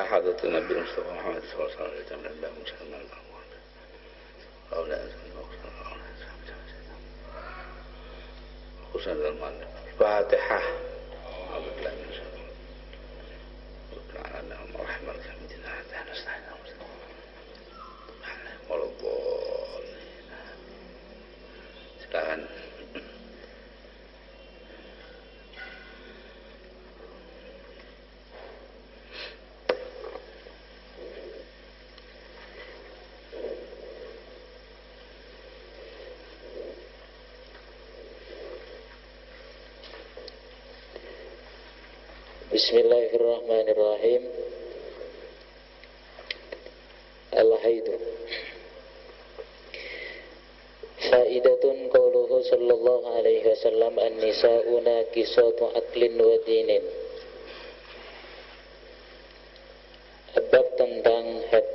حضرة النبي المصطفى محمد صلى الله عليه وسلم الفاتحة. أعوذ بالله من الشيطان الرحمن الرحيم. Silakan. Bismillahirrahmanirrahim. Al-haidu. Faidatun qauluhu sallallahu alaihi wasallam an-nisa'u naqisatu aqlin wa dinin. Bab tentang haid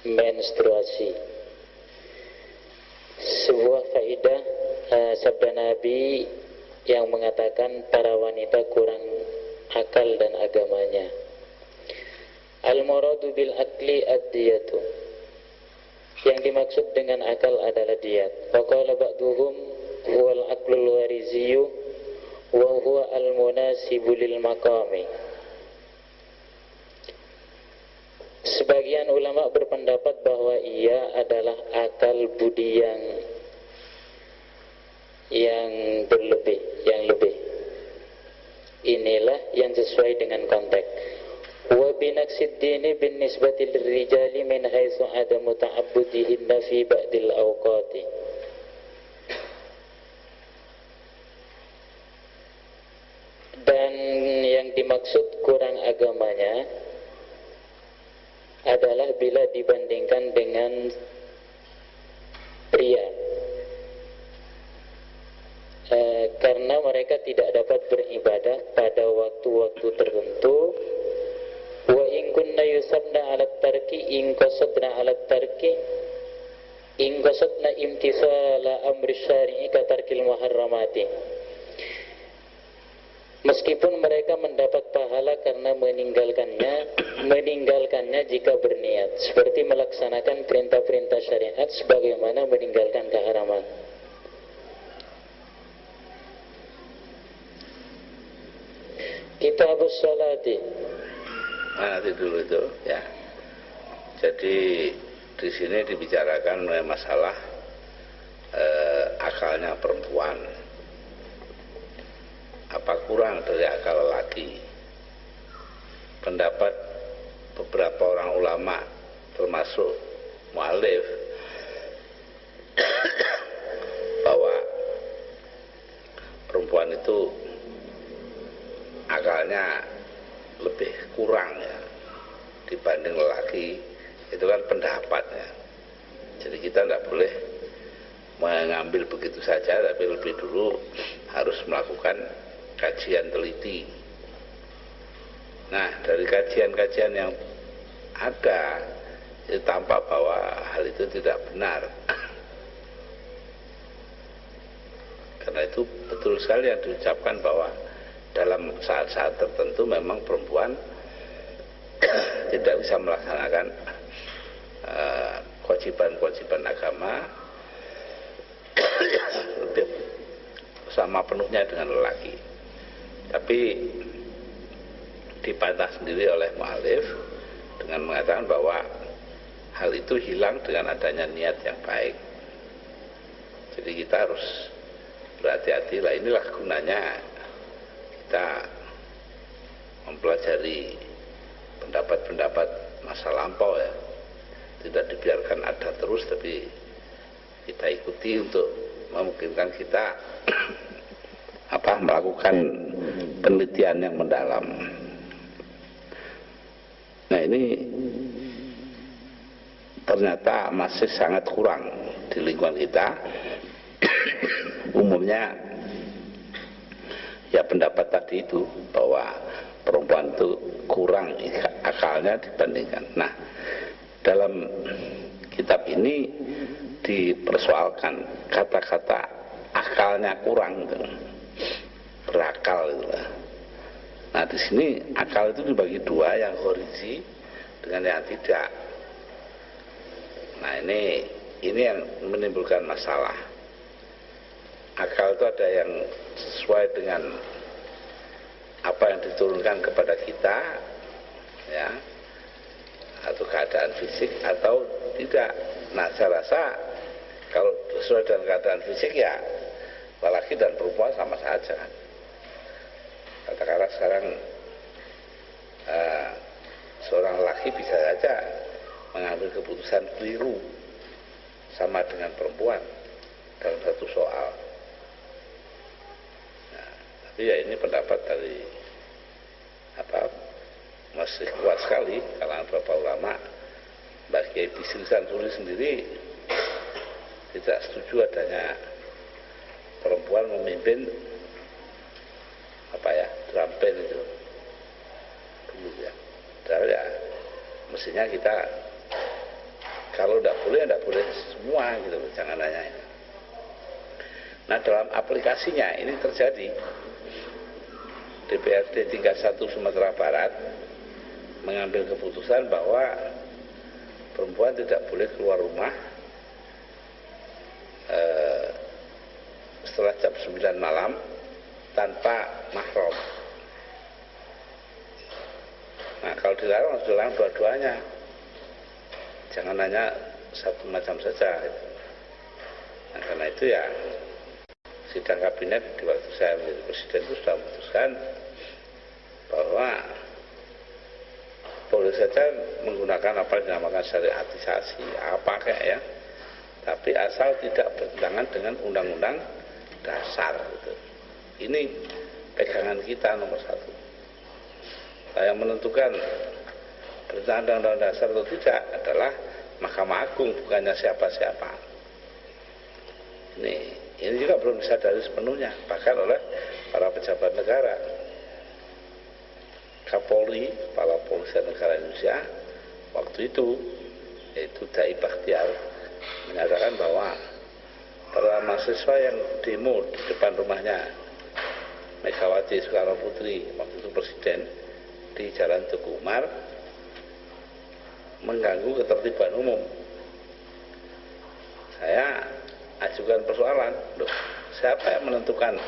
menstruasi. Sebuah faidah sabda Nabi yang mengatakan para wanita kurang akal dan agamanya. Al-muradu bil akli ad-diyatu. Yang dimaksud dengan akal adalah diat. Faqala ba'duhum huwal aqlul wariziyyu wa huwa al-munasibu lil maqami. Sebagian ulama berpendapat bahwa ia adalah akal budi yang berlebih, yang lebih. Inilah yang sesuai dengan konteks. Wa binaqsid dini bin nisbati lirrijali min haitsu adamu ta'abbudihinna fi ba'dil awqati. Dan yang dimaksud kurang agamanya adalah bila dibandingkan dengan pria, karena mereka tidak dapat beribadah pada waktu-waktu tertentu. Wa in kunna yusabna 'ala tarki in qasadna 'ala tarki in qasadna imtisala amri syari'i ka tarkil muharramati. Meskipun mereka mendapat pahala karena meninggalkannya jika berniat, seperti melaksanakan perintah-perintah syariat sebagaimana meninggalkan keharaman. Kitabus Sholati. Nanti dulu itu ya. Jadi di sini dibicarakan mengenai masalah akalnya perempuan. Apa kurang dari akal lelaki? Pendapat beberapa orang ulama termasuk mu'allif bahwa perempuan itu akalnya lebih kurang ya dibanding lelaki. Itu kan pendapatnya. Jadi kita tidak boleh mengambil begitu saja, tapi lebih dulu harus melakukan kajian teliti. Nah, dari kajian-kajian yang ada itu tampak bahwa hal itu tidak benar. Karena itu betul sekali yang diucapkan bahwa dalam saat-saat tertentu memang perempuan tidak bisa melaksanakan kewajiban-kewajiban agama lebih sama penuhnya dengan lelaki. Tapi dibantah sendiri oleh mu'alif dengan mengatakan bahwa hal itu hilang dengan adanya niat yang baik. Jadi kita harus berhati-hati lah. Inilah gunanya kita mempelajari pendapat-pendapat masa lampau ya. Tidak dibiarkan ada terus, tapi kita ikuti untuk memungkinkan kita melakukan penelitian yang mendalam. Nah, ini ternyata masih sangat kurang di lingkungan kita. Umumnya ya pendapat tadi itu bahwa perempuan itu kurang akalnya dibandingkan. Nah, dalam kitab ini dipersoalkan kata-kata akalnya kurang itu. Berakal itu. Nah di sini akal itu dibagi dua, yang khariji dengan yang tidak. Nah ini yang menimbulkan masalah. Akal itu ada yang sesuai dengan apa yang diturunkan kepada kita, ya, atau keadaan fisik atau tidak. Nah saya rasa kalau sesuai dengan keadaan fisik ya laki dan perempuan sama saja. Katakanlah sekarang seorang laki bisa saja mengambil keputusan keliru sama dengan perempuan dalam satu soal. Nah, tapi ya ini pendapat dari masih kuat sekali kalangan beberapa ulama. Bagi Bisri Sansuri sendiri tidak setuju adanya perempuan memimpin drum band itu dulu ya. Padahal ya mestinya kita kalau tidak boleh semua gitu, jangan nanya. Nah dalam aplikasinya ini terjadi. DPRD tingkat 1 Sumatera Barat mengambil keputusan bahwa perempuan tidak boleh keluar rumah setelah jam 9 malam tanpa mahram. Nah kalau dilarang harus dilarang dua-duanya, jangan hanya satu macam saja. Nah karena itu ya sidang kabinet di waktu saya menjadi presiden itu sudah memutuskan bahwa boleh saja menggunakan apa yang dinamakan syariatisasi apa kayak ya, tapi asal tidak bertentangan dengan undang-undang dasar gitu. Ini pegangan kita nomor satu. Nah, yang menentukan bertentangan dengan undang-undang dasar atau tidak adalah Mahkamah Agung, bukannya siapa-siapa. Ini juga belum disadari sepenuhnya, bahkan oleh para pejabat negara. Kapolri, Kepala Polisian Negara Indonesia, waktu itu, yaitu Dai Bakhtiar, menyatakan bahwa para mahasiswa yang demo di depan rumahnya Megawati Soekarno Putri, waktu itu presiden, di Jalan Tugu Umar, mengganggu ketertiban umum. Saya ajukan persoalan, loh, siapa yang menentukan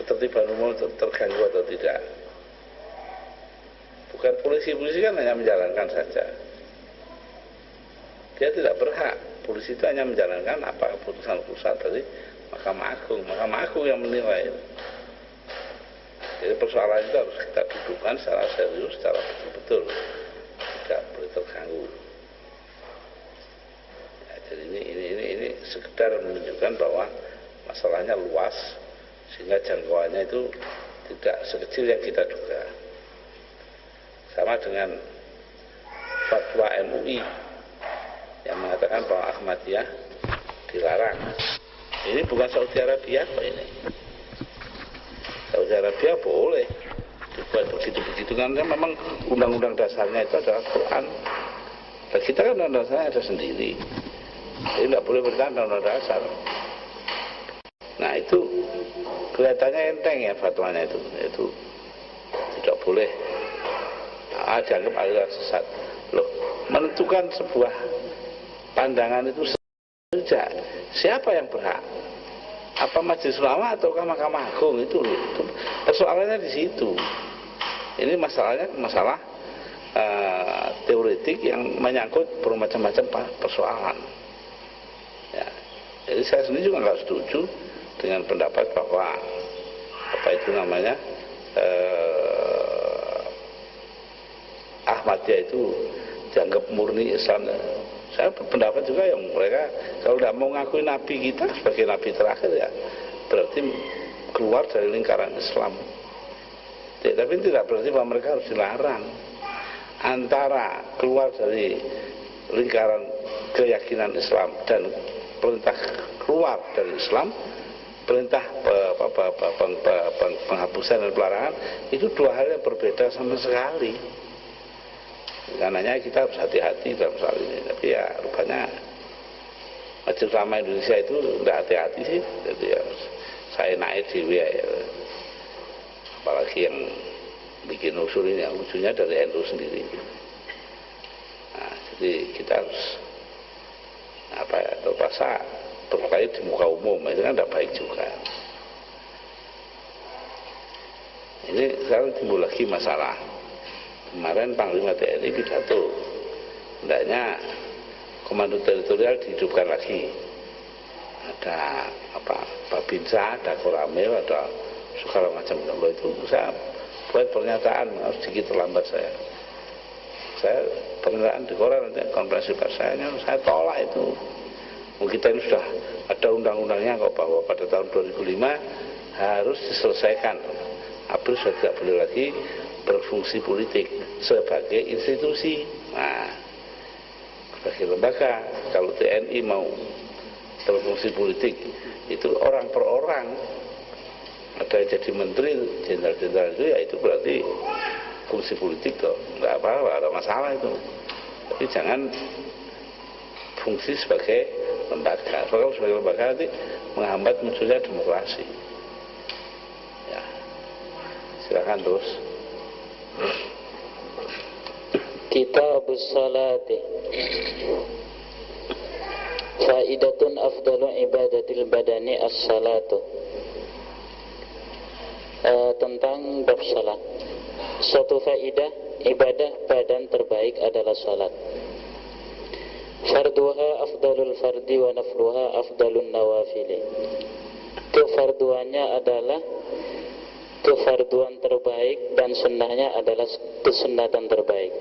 ketertiban umum terganggu atau tidak? Bukan polisi kan hanya menjalankan saja. Dia tidak berhak. Polisi itu hanya menjalankan apa keputusan-keputusan dari Mahkamah Agung. Mahkamah Agung yang menilai. Jadi persoalan itu harus kita dudukkan secara serius, secara betul-betul, tidak boleh terganggu. Ya, jadi ini sekedar menunjukkan bahwa masalahnya luas, sehingga jangkauannya itu tidak sekecil yang kita duga. Sama dengan fatwa MUI yang mengatakan bahwa Ahmadiyah dilarang. Ini bukan Saudi Arabia kok ini. Saudi Arabia boleh dibuat begitu-begitu, karena memang undang-undang dasarnya itu adalah Quran. Dan kita kan undang-undang dasarnya ada sendiri. Jadi tidak boleh bertentangan dengan undang-undang dasar. Nah itu kelihatannya enteng ya fatwanya itu tidak boleh. Dianggap aliran sesat. Loh, menentukan sebuah pandangan itu saja. Siapa yang berhak? Apa Majelis Ulama ataukah Mahkamah Agung? Itu persoalannya di situ. Ini masalah teoretik yang menyangkut bermacam-macam persoalan. Ya. Jadi saya sendiri juga nggak setuju dengan pendapat bahwa Ahmadiyah itu dianggap murni Islam. Saya berpendapat juga yang mereka kalau tidak mau ngakui Nabi kita sebagai Nabi terakhir ya berarti keluar dari lingkaran Islam. Tapi tidak berarti bahwa mereka harus dilarang. Antara keluar dari lingkaran keyakinan Islam dan perintah keluar dari Islam, perintah penghapusan dan pelarangan, itu dua hal yang berbeda sama sekali. Karenanya kita harus hati-hati dalam soal ini. Tapi ya rupanya Majelis Ulama Indonesia itu tidak hati-hati sih. Jadi ya saya naik di ya. apalagi yang bikin usul ini yang ujungnya dari NU sendiri. Nah, jadi kita harus terpaksa berkait di muka umum, itu kan tidak baik juga. Ini sekarang timbul lagi masalah. Kemarin Panglima TNI pidato, hendaknya komando teritorial dihidupkan lagi. Ada Babinsa, ada Koramil, ada segala macam. Itu saya buat pernyataan, sedikit terlambat saya pernyataan di koran, nanti konferensi pers saya tolak itu. Kita ini sudah ada undang-undangnya kok, bahwa pada tahun 2005 harus diselesaikan. ABRI sudah tidak boleh lagi berfungsi politik sebagai institusi. Nah, sebagai lembaga, kalau TNI mau berfungsi politik itu orang per orang, ada yang jadi menteri, jenderal-jenderal itu, ya itu berarti fungsi politik toh, nggak apa-apa, ada masalah itu. Tapi jangan fungsi sebagai lembaga. Kalau sebagai lembaga nanti menghambat munculnya demokrasi. Ya, silakan terus. Kitabus salati. Faidatun afdalu ibadatil badani as-salatu. Tentang bab salat. Suatu faidah, ibadah badan terbaik adalah salat. Farduha afdalul fardi wa nafluha afdalun nawafili. Kefarduannya adalah kefarduan terbaik dan sunnahnya adalah kesunnatan terbaik.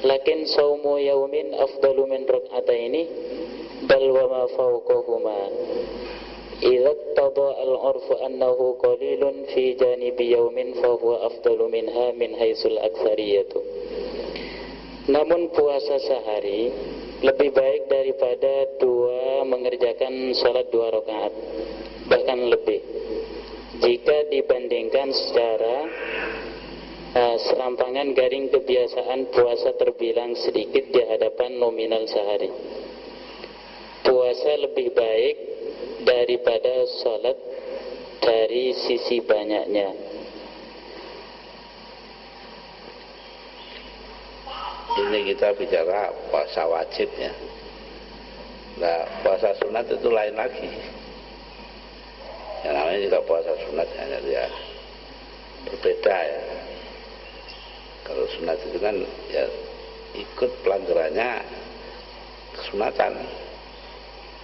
Lakin saumu yaumin afdalu min rak'ataini bal wa ma fawqahuma. Idza tada al-'urfu annahu qalilun fi janibi yaumin fa huwa afdalu minha min haitsul aktsariyatu. Namun puasa sehari lebih baik daripada mengerjakan salat 2 rakaat, bahkan lebih jika dibandingkan secara serampangan garing kebiasaan puasa terbilang sedikit di hadapan nominal sehari. Puasa lebih baik daripada salat dari sisi banyaknya. Ini kita bicara puasa wajib ya. Nah, puasa sunat itu lain lagi. Yang namanya juga puasa sunat, hanya dia berbeda ya. Kalau sunat itu kan ya ikut pelanggarannya kesunatan,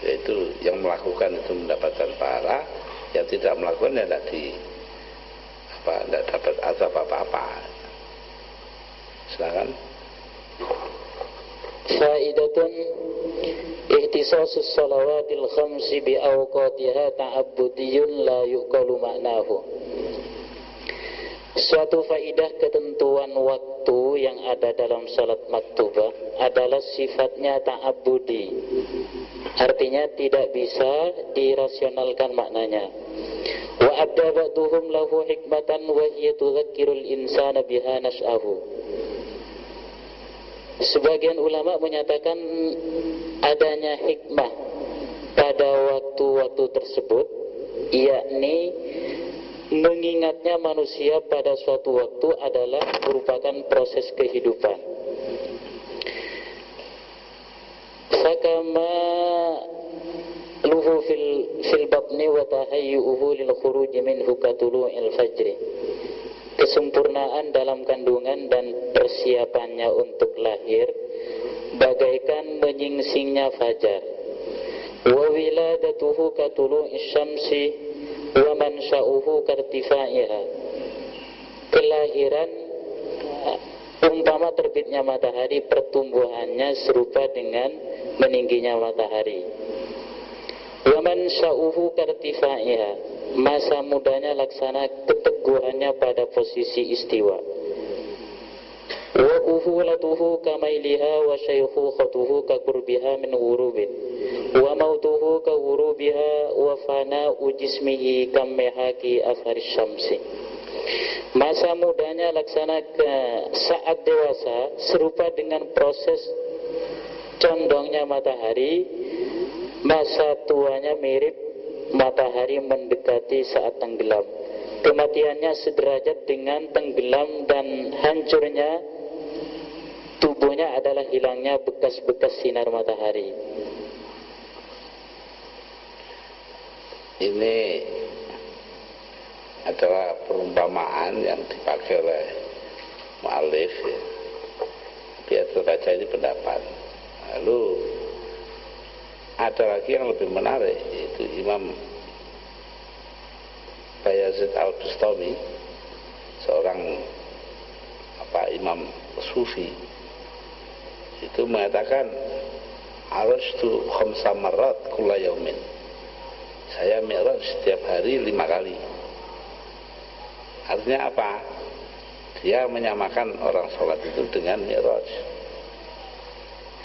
yaitu yang melakukan itu mendapatkan pahala, yang tidak melakukan ya tidak dapat azab apa-apa. Silakan. Faidatun ihtisasus salawatil khamsi bi awqatiha ta'abbudiyun la yuqalu ma'nahu. Suatu faidah ketentuan waktu yang ada dalam salat maktubah adalah sifatnya ta'abbudi. Artinya tidak bisa dirasionalkan maknanya. Wa abda ba'duhum lahu hikmatan wa hiya tudzakkirul insana biha nas'ahu. Sebagian ulama menyatakan adanya hikmah pada waktu-waktu tersebut, yakni mengingatnya manusia pada suatu waktu adalah merupakan proses kehidupan. Fakama luhu fil batni wa tahayyuhu lil khuruj minhu katulu'il fajri. Kesempurnaan dalam kandungan dan persiapannya untuk lahir bagaikan menyingsingnya fajar. Wa wiladatuhu katulu'is syamsi wa mansya'uhu kartifaiha. Kelahiran umpama terbitnya matahari, pertumbuhannya serupa dengan meningginya matahari. Wa mansya'uhu kartifaiha. Masa mudanya laksana keteguhannya pada posisi istiwa. Wa uhulatuhu kamailiha wa syaykhukhatuhu kakurbiha min wurubin. Wa mautuhu ka wurubiha wa fana'u jismihi kammehaki athari syamsi. Masa mudanya laksana ke saat dewasa serupa dengan proses condongnya matahari. Masa tuanya mirip matahari mendekati saat tenggelam. kematiannya sederajat dengan tenggelam dan hancurnya tubuhnya adalah hilangnya bekas-bekas sinar matahari. Ini adalah perumpamaan yang dipakai oleh mu'allif ya. Biar terbaca ini pendapat. Lalu ada lagi yang lebih menarik, yaitu Imam Bayazid Al-Bustami, seorang imam sufi, itu mengatakan arajtu khamsa marrat kulla yaumin. Saya mi'raj setiap hari 5 kali. Artinya apa? Dia menyamakan orang sholat itu dengan mi'raj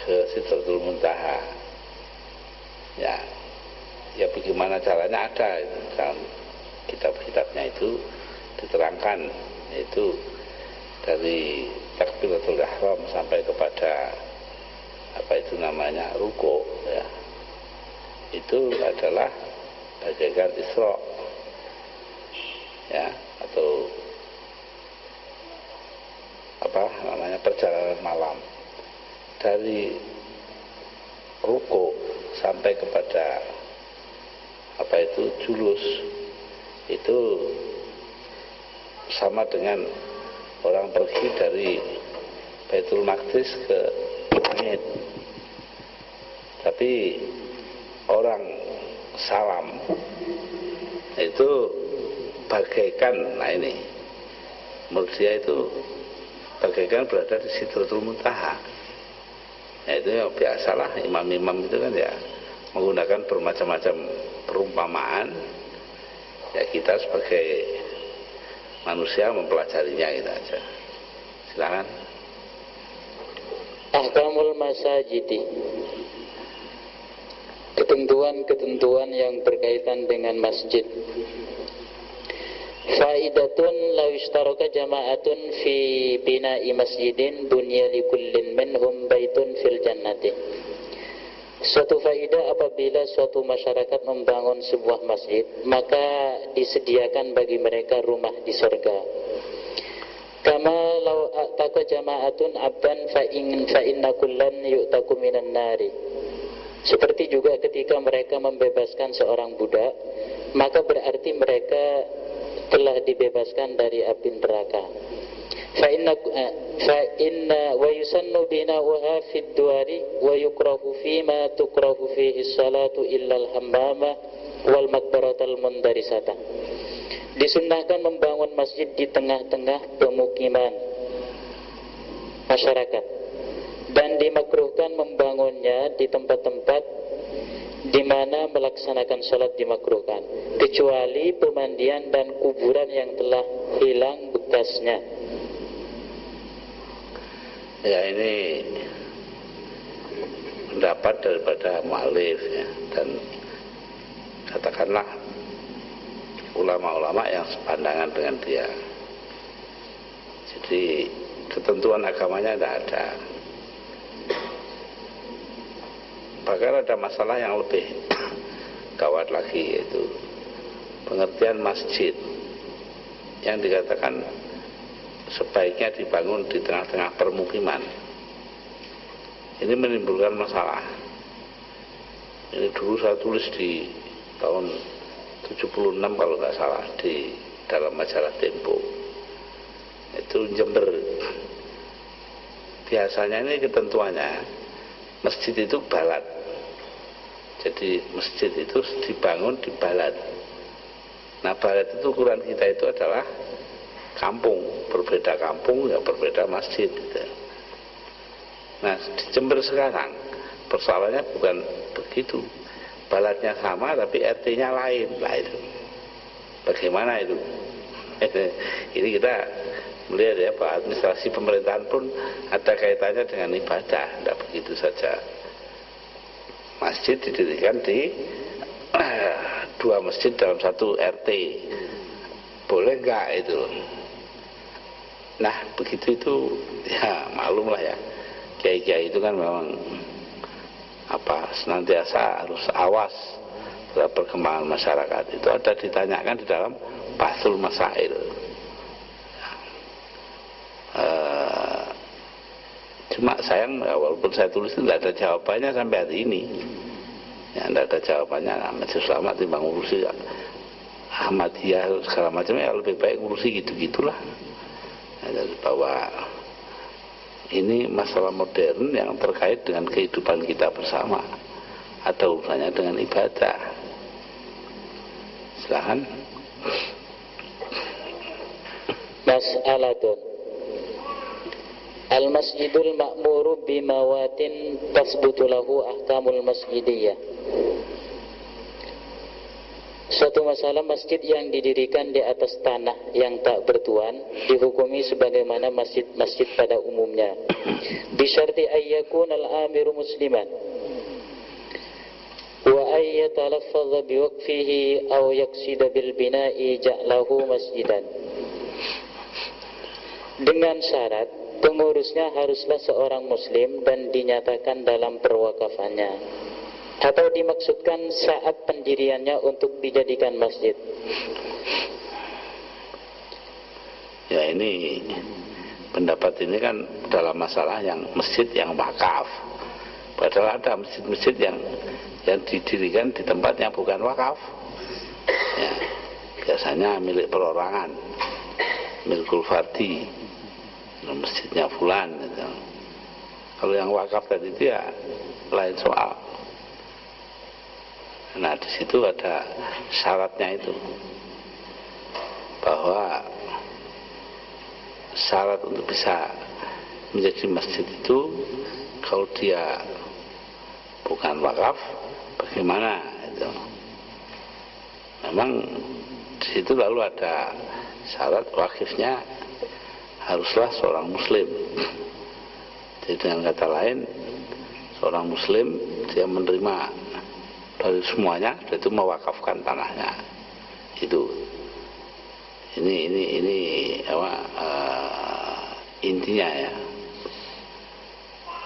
ke Sidratul Muntaha. Ya bagaimana caranya ada itu, dalam kitab-kitabnya itu diterangkan, itu dari takbiratul ihram sampai kepada ruku ya. Itu adalah bagaikan Isra ya, atau perjalanan malam. Dari ruku sampai kepada julus, itu sama dengan orang pergi dari Baitul Maqdis ke langit. Tapi orang salam itu bagaikan, menurut dia itu bagaikan berada di Sidratul Muntaha. Itu ya biasalah imam-imam itu kan ya menggunakan bermacam-macam perumpamaan. Ya kita sebagai manusia mempelajarinya gitu aja. Silakan. Ahkamul masajidi, ketentuan-ketentuan yang berkaitan dengan masjid. Faidatun law ishtaraka jama'atun fi bina'i masjidin bunya likullin minhum baitun fil jannati. Suatu faidah, apabila suatu masyarakat membangun sebuah masjid, maka disediakan bagi mereka rumah di surga. Kama law a'taqa jama'atun abdan fa inna kullan yu'taku minan nari. Seperti juga ketika mereka membebaskan seorang budak, maka berarti mereka telah dibebaskan dari api neraka. Fa inna wa yusannu bina'uha fid duwari wa yukrahu fima tukrahu fihi salatu illa al-hammama wal maqbaratal mundarisata. Disunnahkan membangun masjid di tengah-tengah pemukiman masyarakat, dan dimakruhkan membangunnya di tempat-tempat di mana melaksanakan sholat dimakruhkan, kecuali pemandian dan kuburan yang telah hilang bekasnya. Ya, ini pendapat daripada mu'allif ya, dan katakanlah ulama-ulama yang sepandangan dengan dia. Jadi ketentuan agamanya tidak ada. Bahkan ada masalah yang lebih gawat lagi, yaitu pengertian masjid yang dikatakan sebaiknya dibangun di tengah-tengah permukiman. Ini menimbulkan masalah. Ini dulu saya tulis di tahun 76 kalau nggak salah, di dalam majalah Tempo. Itu Jember. Biasanya ini ketentuannya masjid itu balad. Jadi masjid itu dibangun di balad. Nah, balad itu ukuran kita itu adalah kampung. Berbeda kampung ya berbeda masjid gitu. Nah, di Jember sekarang persoalannya bukan begitu. Baladnya sama tapi RT-nya lain. Lah itu bagaimana itu? Ini kita melihat ya, bahwa administrasi pemerintahan pun ada kaitannya dengan ibadah. Tidak begitu saja masjid didirikan di dua masjid dalam satu RT, boleh enggak itu? Nah, begitu itu ya maklum lah ya, kiai-kiai itu kan memang senantiasa harus awas terhadap perkembangan masyarakat. Itu ada ditanyakan di dalam Basul Masail. Cuma sayang walaupun saya tulis itu tidak ada jawabannya sampai hari ini. Ya, tidak ada jawabannya. Majelis Ulama timbang ngurusi Ahmadiyah segala macam, ya lebih baik ngurusi gitu-gitulah. Ya, bahwa ini masalah modern yang terkait dengan kehidupan kita bersama, ada urusannya dengan ibadah. Silakan. Mas'alatun Al-masjidul ma'muru bimawatin tasbutu lahu ahkamul masjidiyah. Suatu masalah, masjid yang didirikan di atas tanah yang tak bertuan dihukumi sebagaimana masjid-masjid pada umumnya, bisyarti ayyakun al-amiru musliman wa ayyatalaffadha biwaqfihi aw yaksida bil bina'i ja'lahu masjidan. Dengan syarat pengurusnya haruslah seorang muslim dan dinyatakan dalam perwakafannya, atau dimaksudkan saat pendiriannya untuk dijadikan masjid. Ya, ini pendapat ini kan dalam masalah yang masjid yang wakaf. Padahal ada masjid-masjid yang didirikan di tempat yang bukan wakaf. Ya, biasanya milik perorangan, milikul fardi, masjidnya fulan gitu. Kalau yang wakaf tadi itu ya lain soal. Nah, di situ ada syaratnya itu, bahwa syarat untuk bisa menjadi masjid itu kalau dia bukan wakaf, bagaimana itu. Memang di situ lalu ada syarat wakifnya haruslah seorang muslim. Jadi dengan kata lain, seorang muslim dia menerima dari semuanya, dia itu mewakafkan tanahnya. Itu ini apa intinya ya.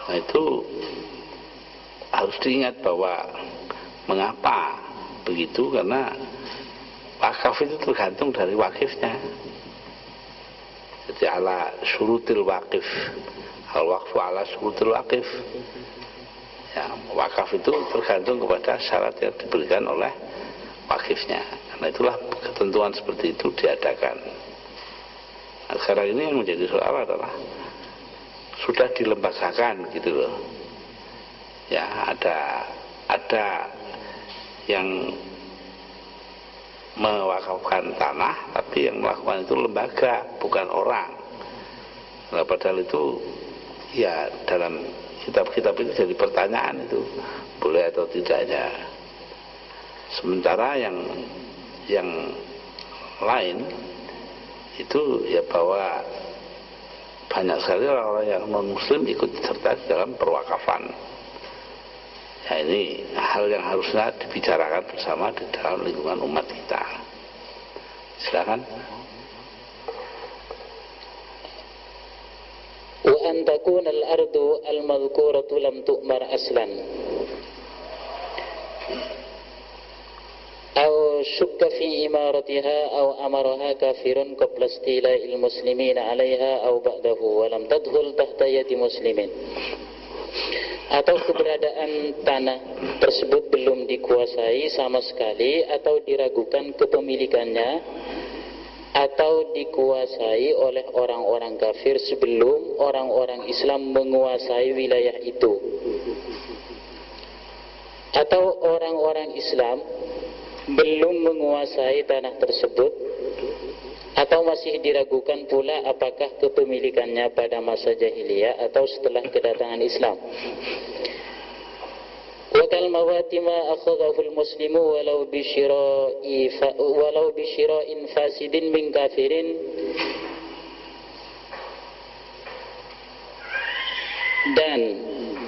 Nah, itu harus diingat bahwa mengapa begitu, karena wakaf itu tergantung dari wakifnya. Jadi ala syurutil wakif, al-waqfu ala syurutil wakif. Ya, wakaf itu tergantung kepada syarat yang diberikan oleh wakifnya. Karena itulah ketentuan seperti itu diadakan. Nah, sekarang ini yang menjadi soal adalah sudah dilembagakan gitu loh. Ya, ada yang mewakafkan tanah, tapi yang melakukan itu lembaga, bukan orang. Nah, padahal itu ya dalam kitab-kitab itu jadi pertanyaan, itu boleh atau tidaknya. Sementara yang lain itu ya bahwa banyak sekali orang-orang yang non muslim ikut serta dalam perwakafan. Ya, ini hal yang harusnya dibicarakan bersama di dalam lingkungan umat kita. Silakan. Wa an takuna al-ardu al-madhkuratu lam tu'mar aslan aw shukka fi imaratiha aw amaraha kafirun qabla istila'il muslimin 'alayha aw ba'dahu wa lam tadkhul tahta yadi muslimin. Atau keberadaan tanah tersebut belum dikuasai sama sekali, atau diragukan kepemilikannya, atau dikuasai oleh orang-orang kafir sebelum orang-orang Islam menguasai wilayah itu, atau orang-orang Islam belum menguasai tanah tersebut, atau masih diragukan pula apakah kepemilikannya pada masa jahiliyah atau setelah kedatangan Islam. Wa kal mawati ma akhadhahu al-muslimu walau bi syira'in fasidin min kafirin, dan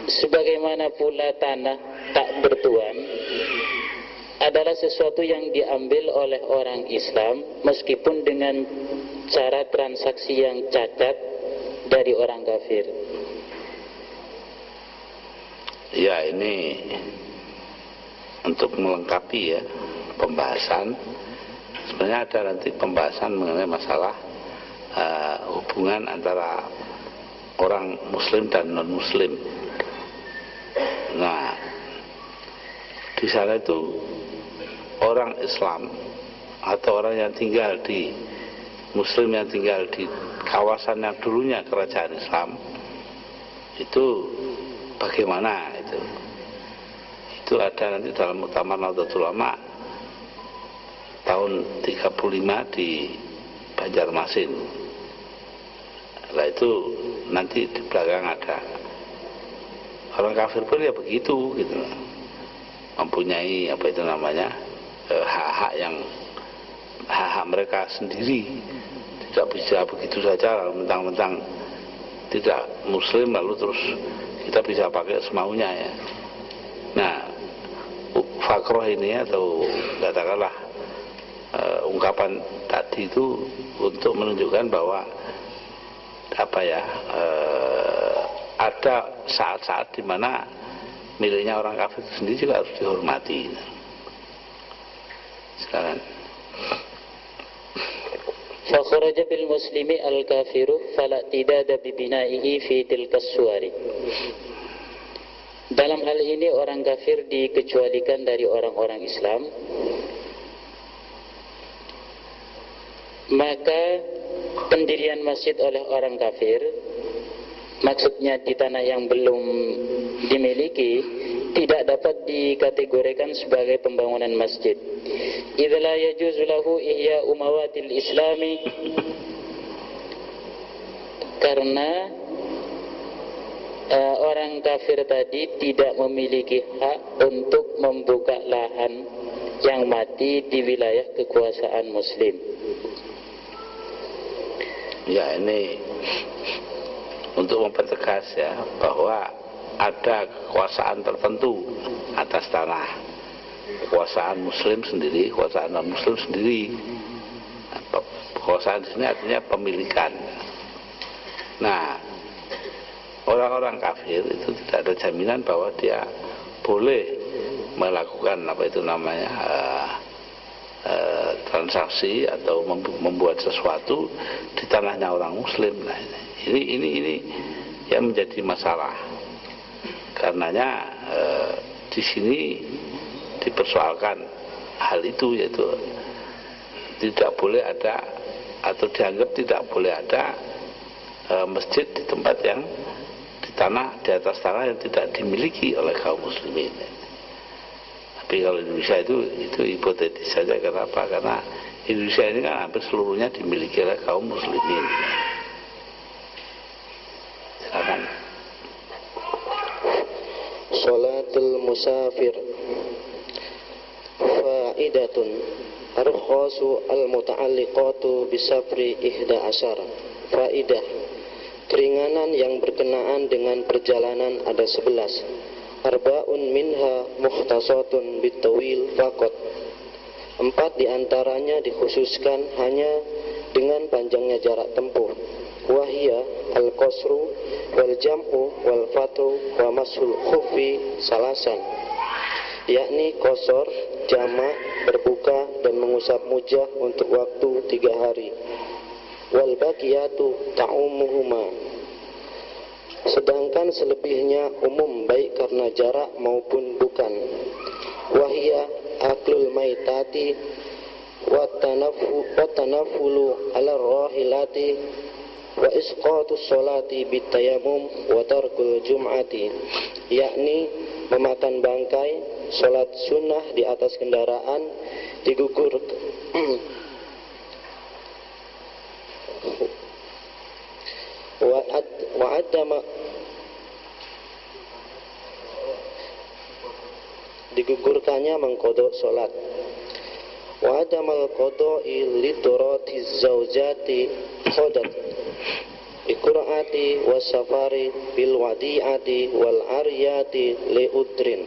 sebagaimana pula tanah tak bertuan adalah sesuatu yang diambil oleh orang Islam meskipun dengan cara transaksi yang cacat dari orang kafir. Ya, ini untuk melengkapi ya pembahasan. Sebenarnya ada nanti pembahasan mengenai masalah hubungan antara orang muslim dan non muslim. Nah, di sana itu orang Islam atau orang yang tinggal di muslim yang tinggal di kawasan yang dulunya kerajaan Islam itu bagaimana itu ada nanti dalam Muktamar Nahdlatul Ulama tahun 35 di Banjarmasin. Nah itu nanti di belakang ada orang kafir pun ya begitu gitu, mempunyai apa itu namanya hak-hak mereka sendiri, tidak bisa begitu saja mentang-mentang tidak muslim lalu terus kita bisa pakai semaunya ya. Nah fakroh ini atau katakanlah ungkapan tadi itu untuk menunjukkan bahwa ada saat-saat di mana miliknya orang kafir itu sendiri juga harus dihormati. Sekarang فخرج بالمسلم الكافر فلا اعتداد ببنائه في تلك السور. Dalam hal ini orang kafir dikecualikan dari orang-orang Islam, maka pendirian masjid oleh orang kafir, maksudnya di tanah yang belum dimiliki, tidak dapat dikategorikan sebagai pembangunan masjid. Idza la yajuzu lahu ihya umawatil islami, karena orang kafir tadi tidak memiliki hak untuk membuka lahan yang mati di wilayah kekuasaan muslim. Ya, ini untuk mempertegas ya bahwa ada kekuasaan tertentu atas tanah, kekuasaan muslim sendiri, kekuasaan non muslim sendiri. Kekuasaan di sini artinya pemilikan. Nah, orang-orang kafir itu tidak ada jaminan bahwa dia boleh melakukan apa itu namanya transaksi atau membuat sesuatu di tanahnya orang muslim. Nah, ini yang menjadi masalah. Karenanya di sini dipersoalkan hal itu, yaitu tidak boleh ada atau dianggap tidak boleh ada masjid di tempat yang di atas tanah yang tidak dimiliki oleh kaum muslimin. Tapi kalau Indonesia itu hipotetis saja. Kenapa? Karena Indonesia ini kan hampir seluruhnya dimiliki oleh kaum muslimin. Silakan. Salatul musafir faidatun arkhasu al-muta'alliqatu bisafri 11. Faidah, keringanan yang berkenaan dengan perjalanan ada 11. Arba'un minha mukhtasatun bitawil faqat. 4 diantaranya dikhususkan hanya dengan panjangnya jarak tempuh. Wahia al-qasru wal jam'u wal fatru wa masul khufi salasan, yakni qasar, jamak, berbuka dan mengusap mujah untuk waktu 3 hari. Wal baqiyatu ta'umuhuma, sedangkan selebihnya umum baik karena jarak maupun bukan. Wahia aklul maitati wa tanafulu ala rahilati wa isqatus sholati bitayamum wa tarkul jum'ati, yakni memakan bangkai, sholat sunnah di atas kendaraan, digugur wa adama digugurkannya mengkodok sholat. Wa adamal qada'i lidurati zaujati khodat biqur'ati wasafari bil wadi'ati wal ariyati liudrin.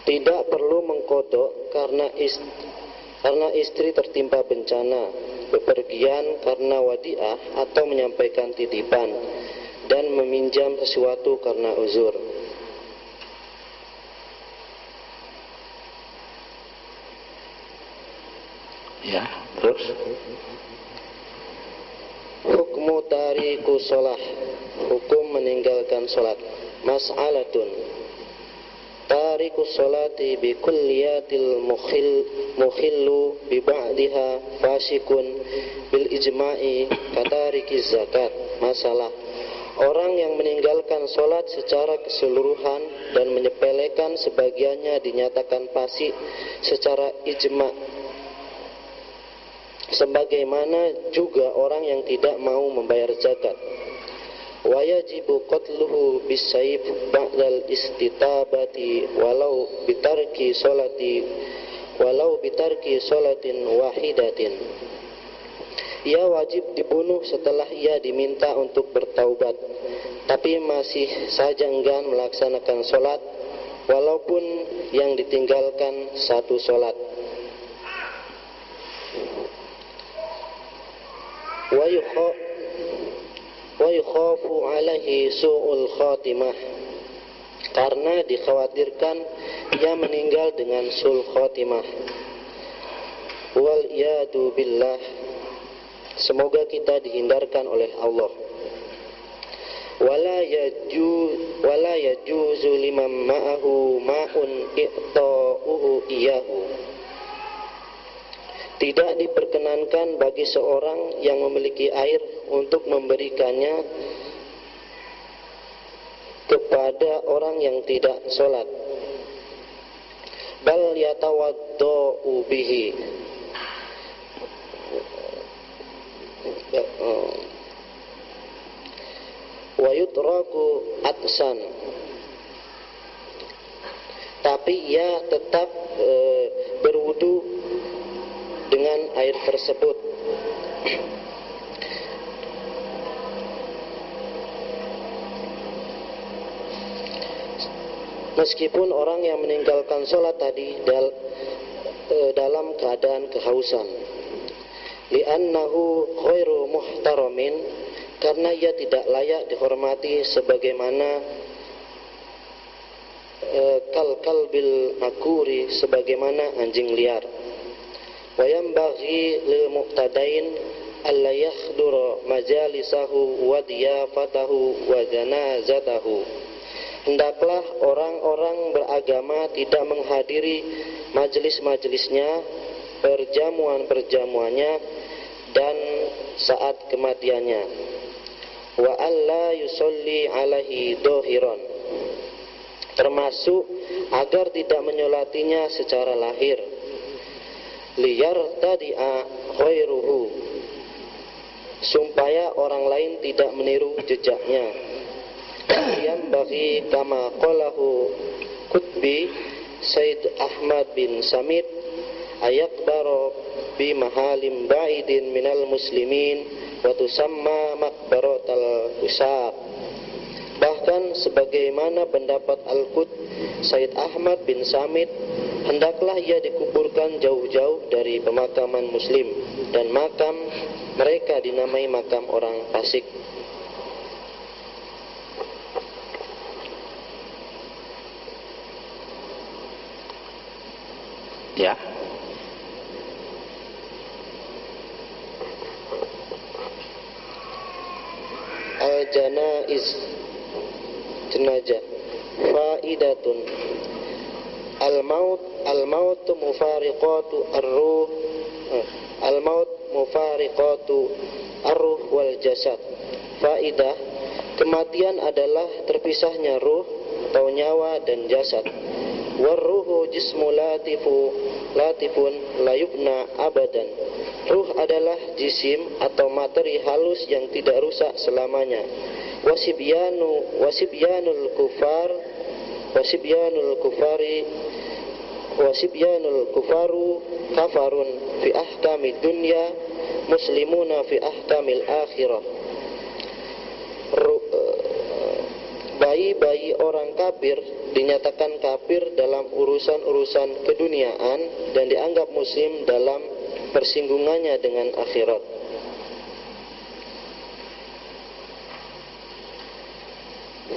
Tidak perlu mengkodok karena istri tertimpa bencana, bepergian karena wadi'ah atau menyampaikan titipan, dan meminjam sesuatu karena uzur. Ya, terus Hukmu tariku sholah, hukum meninggalkan sholat. Mas'alatun, tariku sholati bi kulliyatil mukhillu bi ba'diha fasikun bil ijma'i katariki zakat. Masalah, orang yang meninggalkan sholat secara keseluruhan dan menyepelekan sebagiannya dinyatakan fasik secara ijma', sebagaimana juga orang yang tidak mau membayar zakat. Wa yajibu qatluhu bisayf ba'dal istitabati walau bitarki sholatin wahidatin. Ia wajib dibunuh setelah ia diminta untuk bertaubat, tapi masih saja enggan melaksanakan sholat, walaupun yang ditinggalkan satu sholat. Wa yukhafu alaihi su'ul khatimah, karena dikhawatirkan ia meninggal dengan sul khatimah. Wal iyadu billah, semoga kita dihindarkan oleh Allah. Wala yajuzu liman ma'ahu ma'un i'ta'uhu iyahu, tidak diperkenankan bagi seorang yang memiliki air untuk memberikannya kepada orang yang tidak sholat. Bal yatawadda'u bihi, wa yutraku atsan, tapi ia tetap berwudu dengan air tersebut. Meskipun orang yang meninggalkan sholat tadi dalam keadaan kehausan, li'annahu khairu muhtaramin, karena ia tidak layak dihormati sebagaimana kalbil makuri, sebagaimana anjing liar. Wa yanbaghi lil muqtadain alla yakhdura majalisahu wa diyafatahu wa janazatahu. Hendaklah orang-orang beragama tidak menghadiri majelis-majelisnya, perjamuan-perjamuannya, dan saat kematiannya. Wa alla yusolli alaihi dohiron, termasuk agar tidak menyolatinya secara lahir. Liyartadi'a khairuhu, supaya orang lain tidak meniru jejaknya. Yang bagi kama qalahu Qutbi Said Ahmad bin Samit, ayakbaro bi mahalim ba'idin minal muslimin wa tusamma makbaratal usab. Bahkan sebagaimana pendapat Al-Qut Said Ahmad bin Samit, hendaklah ia dikuburkan jauh-jauh dari pemakaman muslim, dan makam mereka dinamai makam orang fasik. ya. Al-janaiz, jenazah. Faidatun, al-maut mufariqatu ar-ruh, al-maut mufariqatu ar-ruh wal jasad. Faidah, kematian adalah terpisahnya ruh atau nyawa dan jasad. Warruhu jismu latifun la yubna abadan. Ruh adalah jisim atau materi halus yang tidak rusak selamanya. Wasibyanul kufaru kafarun fi ahkami dunya, muslimuna fi ahkamil akhirah. Bayi-bayi orang kafir dinyatakan kafir dalam urusan-urusan keduniaan dan dianggap muslim dalam persinggungannya dengan akhirat.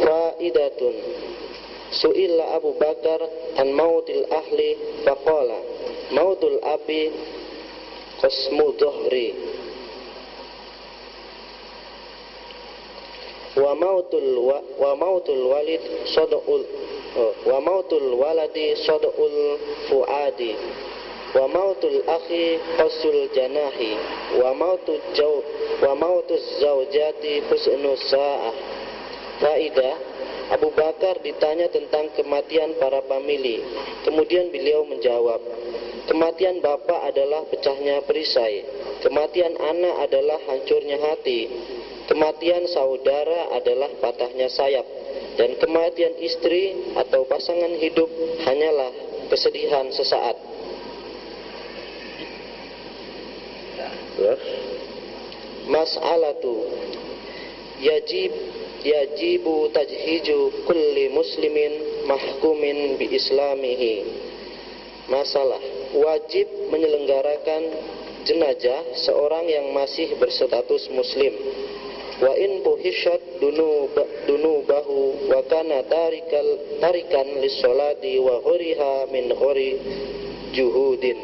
Faidatun, su'illa Abu Bakar an mautil ahli faqala mautul abi khasmu dhuhri. Wa mautul waladi sadul fuadi. Wa mautul akhi qasul janahi. Wa mautuz zaujati husnus sa'ah. Faidah, Abu Bakar ditanya tentang kematian para famili. Kemudian beliau menjawab, kematian bapak adalah pecahnya perisai, kematian anak adalah hancurnya hati, kematian saudara adalah patahnya sayap, dan kematian istri atau pasangan hidup hanyalah kesedihan sesaat. Mas'alatu yajibu tajhiju kulli muslimin mahkumin bi islamihi. Masalah, wajib menyelenggarakan jenazah seorang yang masih berstatus muslim. Wa in buhishat dunubahu wa kana tarikan lis-sholati wa ghuriha min ghuri juhudin.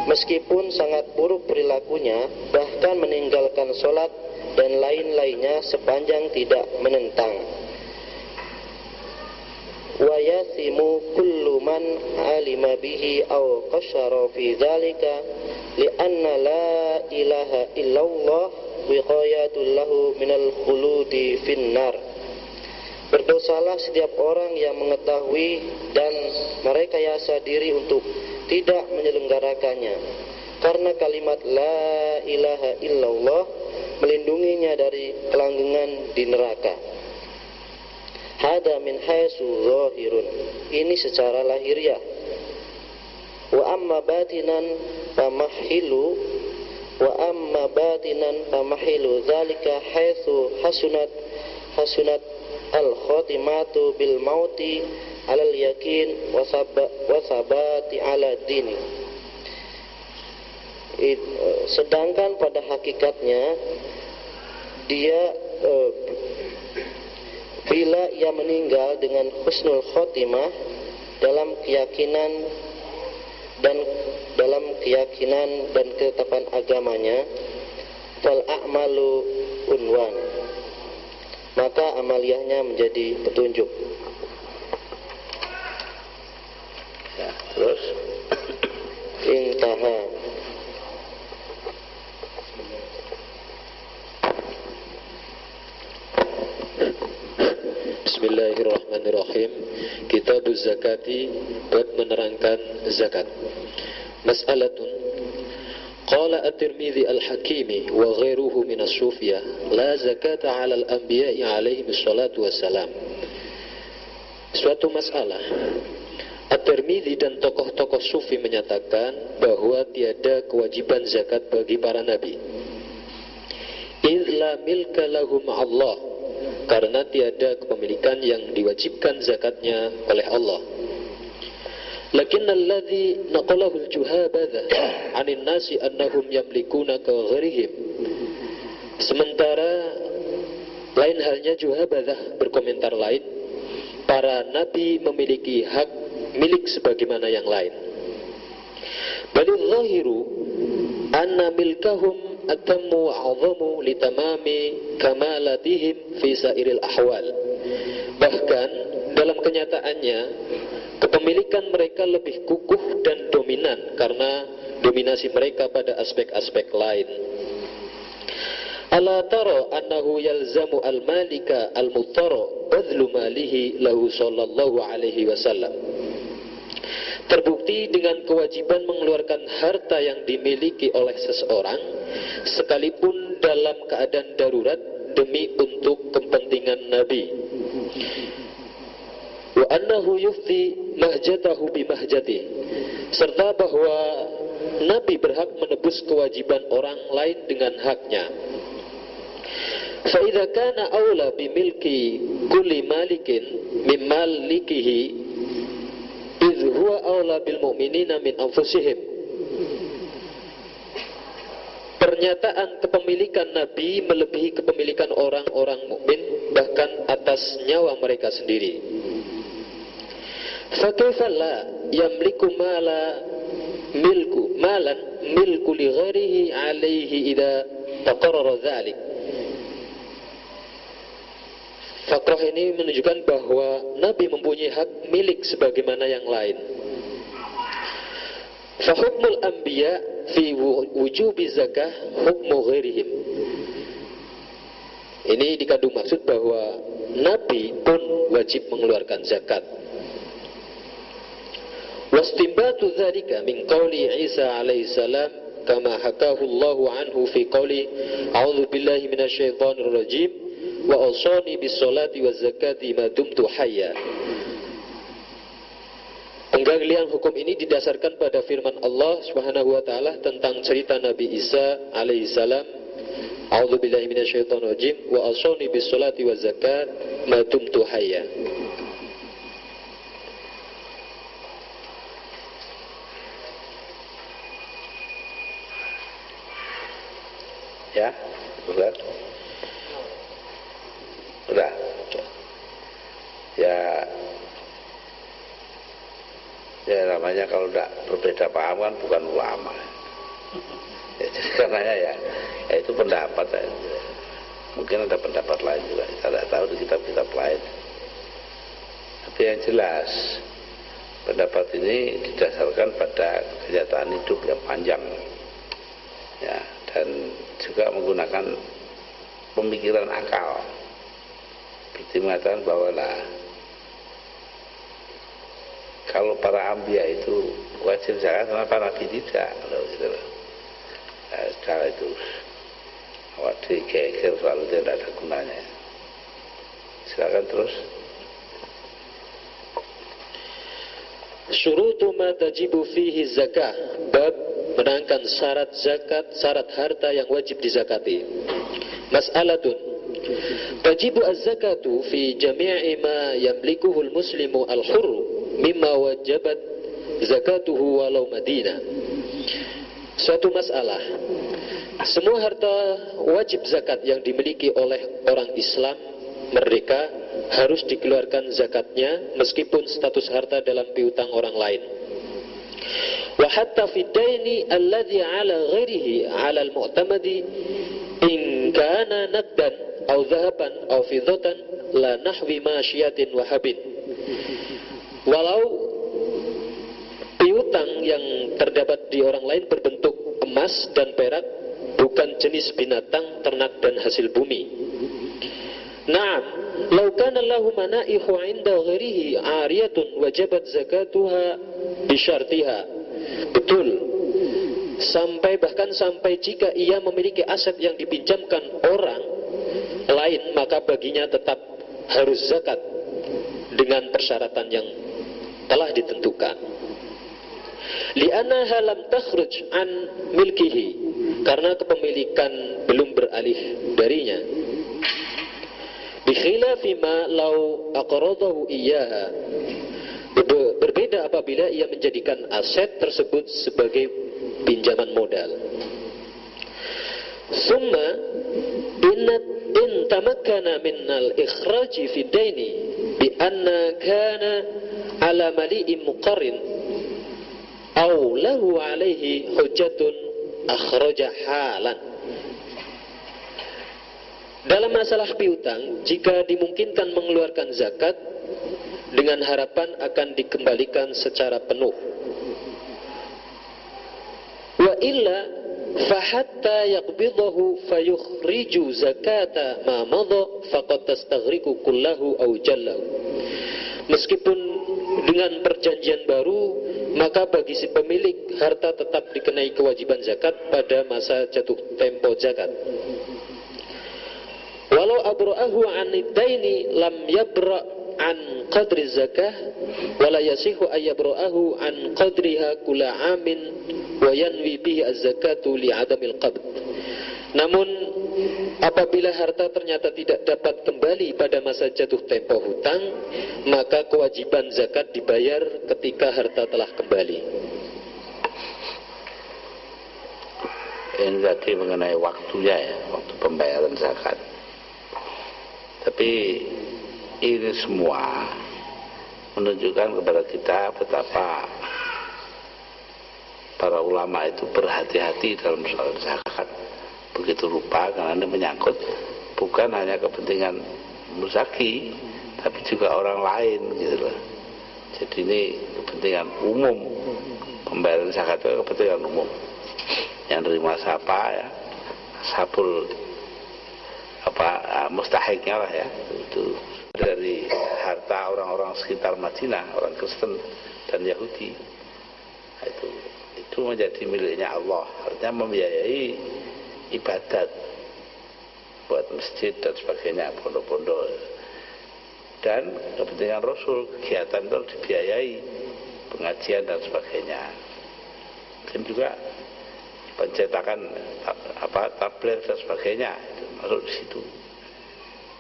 Meskipun sangat buruk perilakunya, bahkan meninggalkan sholat dan lain-lainnya sepanjang tidak menentang. Wa yathimu kullu man alima bihi aw qashara fi dzalika li'anna la ilaha illallah wiqayatul lahu minal khuludi finnar. Berdosalah setiap orang yang mengetahui dan merekayasa diri untuk tidak menyelenggarakannya, karena kalimat la ilaha illallah melindunginya dari kelanggengan di neraka. Hada min haitsu zahirun, ini secara lahiriah. Wa amma batinan famahilu dzalika haitsu hasunat al khatimatu bil mauti alal yakin wa sabati ala dini. Sedangkan pada hakikatnya dia bila ia meninggal dengan husnul khotimah dalam keyakinan dan ketetapan agamanya, fal a'malu unwan, maka amaliyahnya menjadi petunjuk. Ya, terus Intaha. Bismillahirrahmanirrahim. Kitabuz zakati, bab menerangkan zakat. Mas'alatun, qala at-Tirmidzi al-Hakimi wa ghairuhu min as-Sufiyah la zakata 'ala al-anbiya'i 'alaihim wassalatu wassalam. Suatu masalah, At-Tirmidzi dan tokoh-tokoh sufi menyatakan bahwa tiada kewajiban zakat bagi para nabi. Idz la milka lahum Allah, karena tiada kepemilikan yang diwajibkan zakatnya oleh Allah. Lakin alladhi naqalahu al-juhabadha 'anil nasi annahum yamlikuna ka ghairihim. Sementara lain halnya Juhabadha berkomentar lain, para nabi memiliki hak milik sebagaimana yang lain. Balil zahiru anna milkahum atammu wa'adhamu litamami kamalatihim fi sairil ahwal. Bahkan dalam kenyataannya kepemilikan mereka lebih kukuh dan dominan karena dominasi mereka pada aspek-aspek lain. Ala tara annahu yalzamu al-malika al-muttara badlu malihi lahu sallallahu alaihi wasallam. Terbukti dengan kewajiban mengeluarkan harta yang dimiliki oleh seseorang sekalipun dalam keadaan darurat demi untuk kepentingan Nabi. Wa annahu yufti mahjatahu bimahjati, serta bahwa Nabi berhak menebus kewajiban orang lain dengan haknya. Fa idza kana aula bimilki kulli malikin min malikihi idz huwa aula bil mu'minina min anfusihim. Pernyataan kepemilikan Nabi melebihi kepemilikan orang-orang mukmin bahkan atas nyawa mereka sendiri. Fa kaifa la yamliku malan milku li ghairihi alaihi idza taqarrara dzalik. Fakrah ini menunjukkan bahwa Nabi mempunyai hak milik sebagaimana yang lain. Fa hukmul anbiya fi wujubi zakah hukmu ghairihim. Ini dikandung maksud bahwa Nabi pun wajib mengeluarkan zakat. Wastimbatu dzalika min qauli Isa alaihi salam kama hakahu Allahu anhu fi qauli a'udzu billahi minasyaitonir rajim wa awsani bis salati waz zakati ma dumtu hayya. Penggalian hukum ini didasarkan pada firman Allah Subhanahu wa taala tentang cerita Nabi Isa alaihi salam, a'udzu billahi minasyaitonir rajim wa awsani bis salati waz zakat ma dumtu hayya. Ya, sudah. Ya namanya kalau tidak berbeda paham kan bukan ulama. Ya, jadi karenanya ya itu pendapat. Mungkin ada pendapat lain juga. Kita tidak tahu di kitab-kitab lain. Tapi yang jelas pendapat ini didasarkan pada kenyataan hidup yang panjang. Ya, dan juga menggunakan pemikiran akal. Seperti mengatakan bahwa kalau para anbiya itu wajib zakat, kenapa Nabi tidak? Gitu. Nah, setelah itu awak digeger selalu tidak ada gunanya. Silakan terus. Syurutu ma tajibu fihi zakah, bab menerangkan syarat zakat, syarat harta yang wajib dizakati. Mas'alatun tajibu az-zakatu fi jami'i ma yamlikuhu al-muslimu al-hurru mimma wajabat zakatuhu walau madina. Suatu masalah, semua harta wajib zakat yang dimiliki oleh orang Islam merdeka harus dikeluarkan zakatnya meskipun status harta dalam piutang orang lain. Wa hatta fi daini alladhi ala ghairihi ala al-mu'tamadi in kana naddan aw dhahaban aw fiddatan la nahwi masyiatin wa habin. Walau piutang yang terdapat di orang lain berbentuk emas dan perak, bukan jenis binatang, ternak dan hasil bumi. Naam, law kana lahu manaihu 'inda ghairihi 'ariyatun wajabat zakatuha bi syartiha. Betul. Bahkan sampai jika ia memiliki aset yang dipinjamkan orang lain, maka baginya tetap harus zakat dengan persyaratan yang telah ditentukan. Li'annaha lam takhruj an milkihi, karena kepemilikan belum beralih darinya. Bikhilafi ma law aqradahu iyyaha, berbeda apabila ia menjadikan aset tersebut sebagai pinjaman modal. Summa in tamakkana min al-ikhraji fi daini bi anna kana ala mali'in muqarrin aw lahu alaihi hujjatun akhraja halan. Dalam masalah piutang, jika dimungkinkan mengeluarkan zakat dengan harapan akan dikembalikan secara penuh. Wa illa fahatta yaqbidahu fayukhriju zakata ma madha faqad tastaghriqu kullahu aw jallahu. Meskipun dengan perjanjian baru, maka bagi si pemilik harta tetap dikenai kewajiban zakat pada masa jatuh tempo zakat. Walau abra'ahu 'anid daini lam yabra' an qadri zakah wala yasihu ayyabra'ahu an qadriha kula 'amin wa yanwi bihi az-zakatu li'adamil qabd. Namun apabila harta ternyata tidak dapat kembali pada masa jatuh tempo hutang, maka kewajiban zakat dibayar ketika harta telah kembali. Ini tadi mengenai waktunya ya, waktu pembayaran zakat. Tapi ini semua menunjukkan kepada kita betapa para ulama itu berhati-hati dalam soal zakat begitu rupa, karena ini menyangkut bukan hanya kepentingan muzaki tapi juga orang lain gitu loh. Jadi ini kepentingan umum, pembayaran zakat itu kepentingan umum. Yang terima siapa ya, sabul mustahiknya lah ya, itu dari harta orang-orang sekitar Madinah, orang Kristen dan Yahudi. Nah, itu menjadi miliknya Allah, artinya membiayai ibadat buat masjid dan sebagainya, pondok-pondok, dan kepentingan Rasul, kegiatan itu dibiayai, pengajian dan sebagainya. Dan juga pencetakan tablet dan sebagainya itu masuk di situ.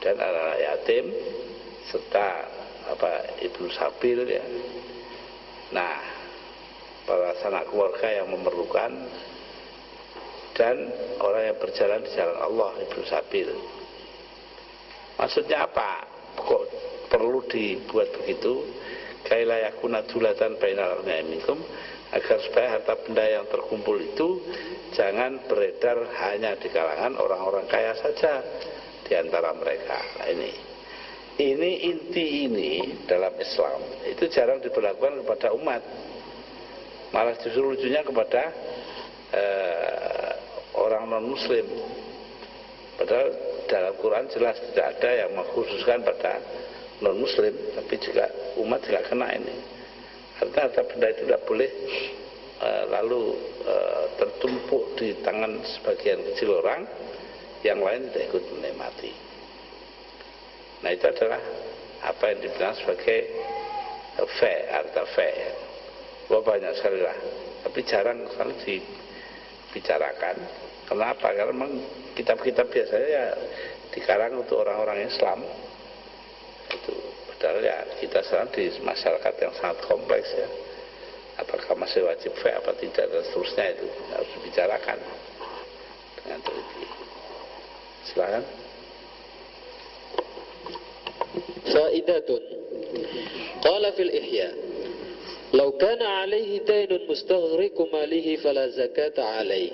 Dan anak yatim serta ibnu sabil ya. Nah, para sanak keluarga yang memerlukan dan orang yang berjalan di jalan Allah, ibnu sabil. Maksudnya apa? Kok perlu dibuat begitu? Kaila yakuna dulatan bainal aghniyai minkum, agar supaya harta benda yang terkumpul itu jangan beredar hanya di kalangan orang-orang kaya saja di antara mereka. Nah, ini inti dalam Islam itu jarang diberlakukan kepada umat, malah justru lucunya kepada orang non muslim. Padahal dalam Quran jelas tidak ada yang mengkhususkan pada non muslim, tapi juga umat juga kena ini. Artinya harta benda itu tidak boleh lalu tertumpuk di tangan sebagian kecil orang, yang lain tidak ikut menikmati. Nah, itu adalah apa yang dibilang sebagai harta Wah, banyak sekali lah, tapi jarang sekali dibicarakan. Kenapa? Karena memang kitab-kitab biasanya ya dikarang untuk orang-orang Islam. Itu padahal ya kita sekarang di masyarakat yang sangat kompleks ya. Apakah masih wajib apa tidak dan seterusnya, itu harus dibicarakan dengan teliti. Silakan. Faidatun. Qala fil Ihya, law kana alaihi daynun mustaghriqu malihi fala zakata alaihi,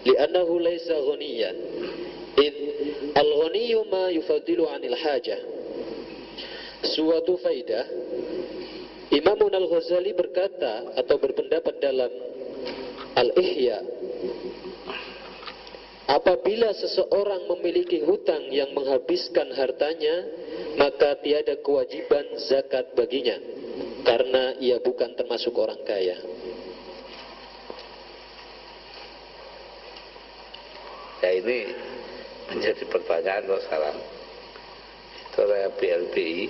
li'annahu laysa ghaniyan. Id al-ghaniyu ma yufadilu 'anil hajah. Suatu faidah, Imam Al-Ghazali berkata atau berpendapat dalam Al-Ihya, apabila seseorang memiliki hutang yang menghabiskan hartanya, maka tiada kewajiban zakat baginya, karena ia bukan termasuk orang kaya. Ya, ini menjadi pertanyaan sekarang. Itu adalah BLBI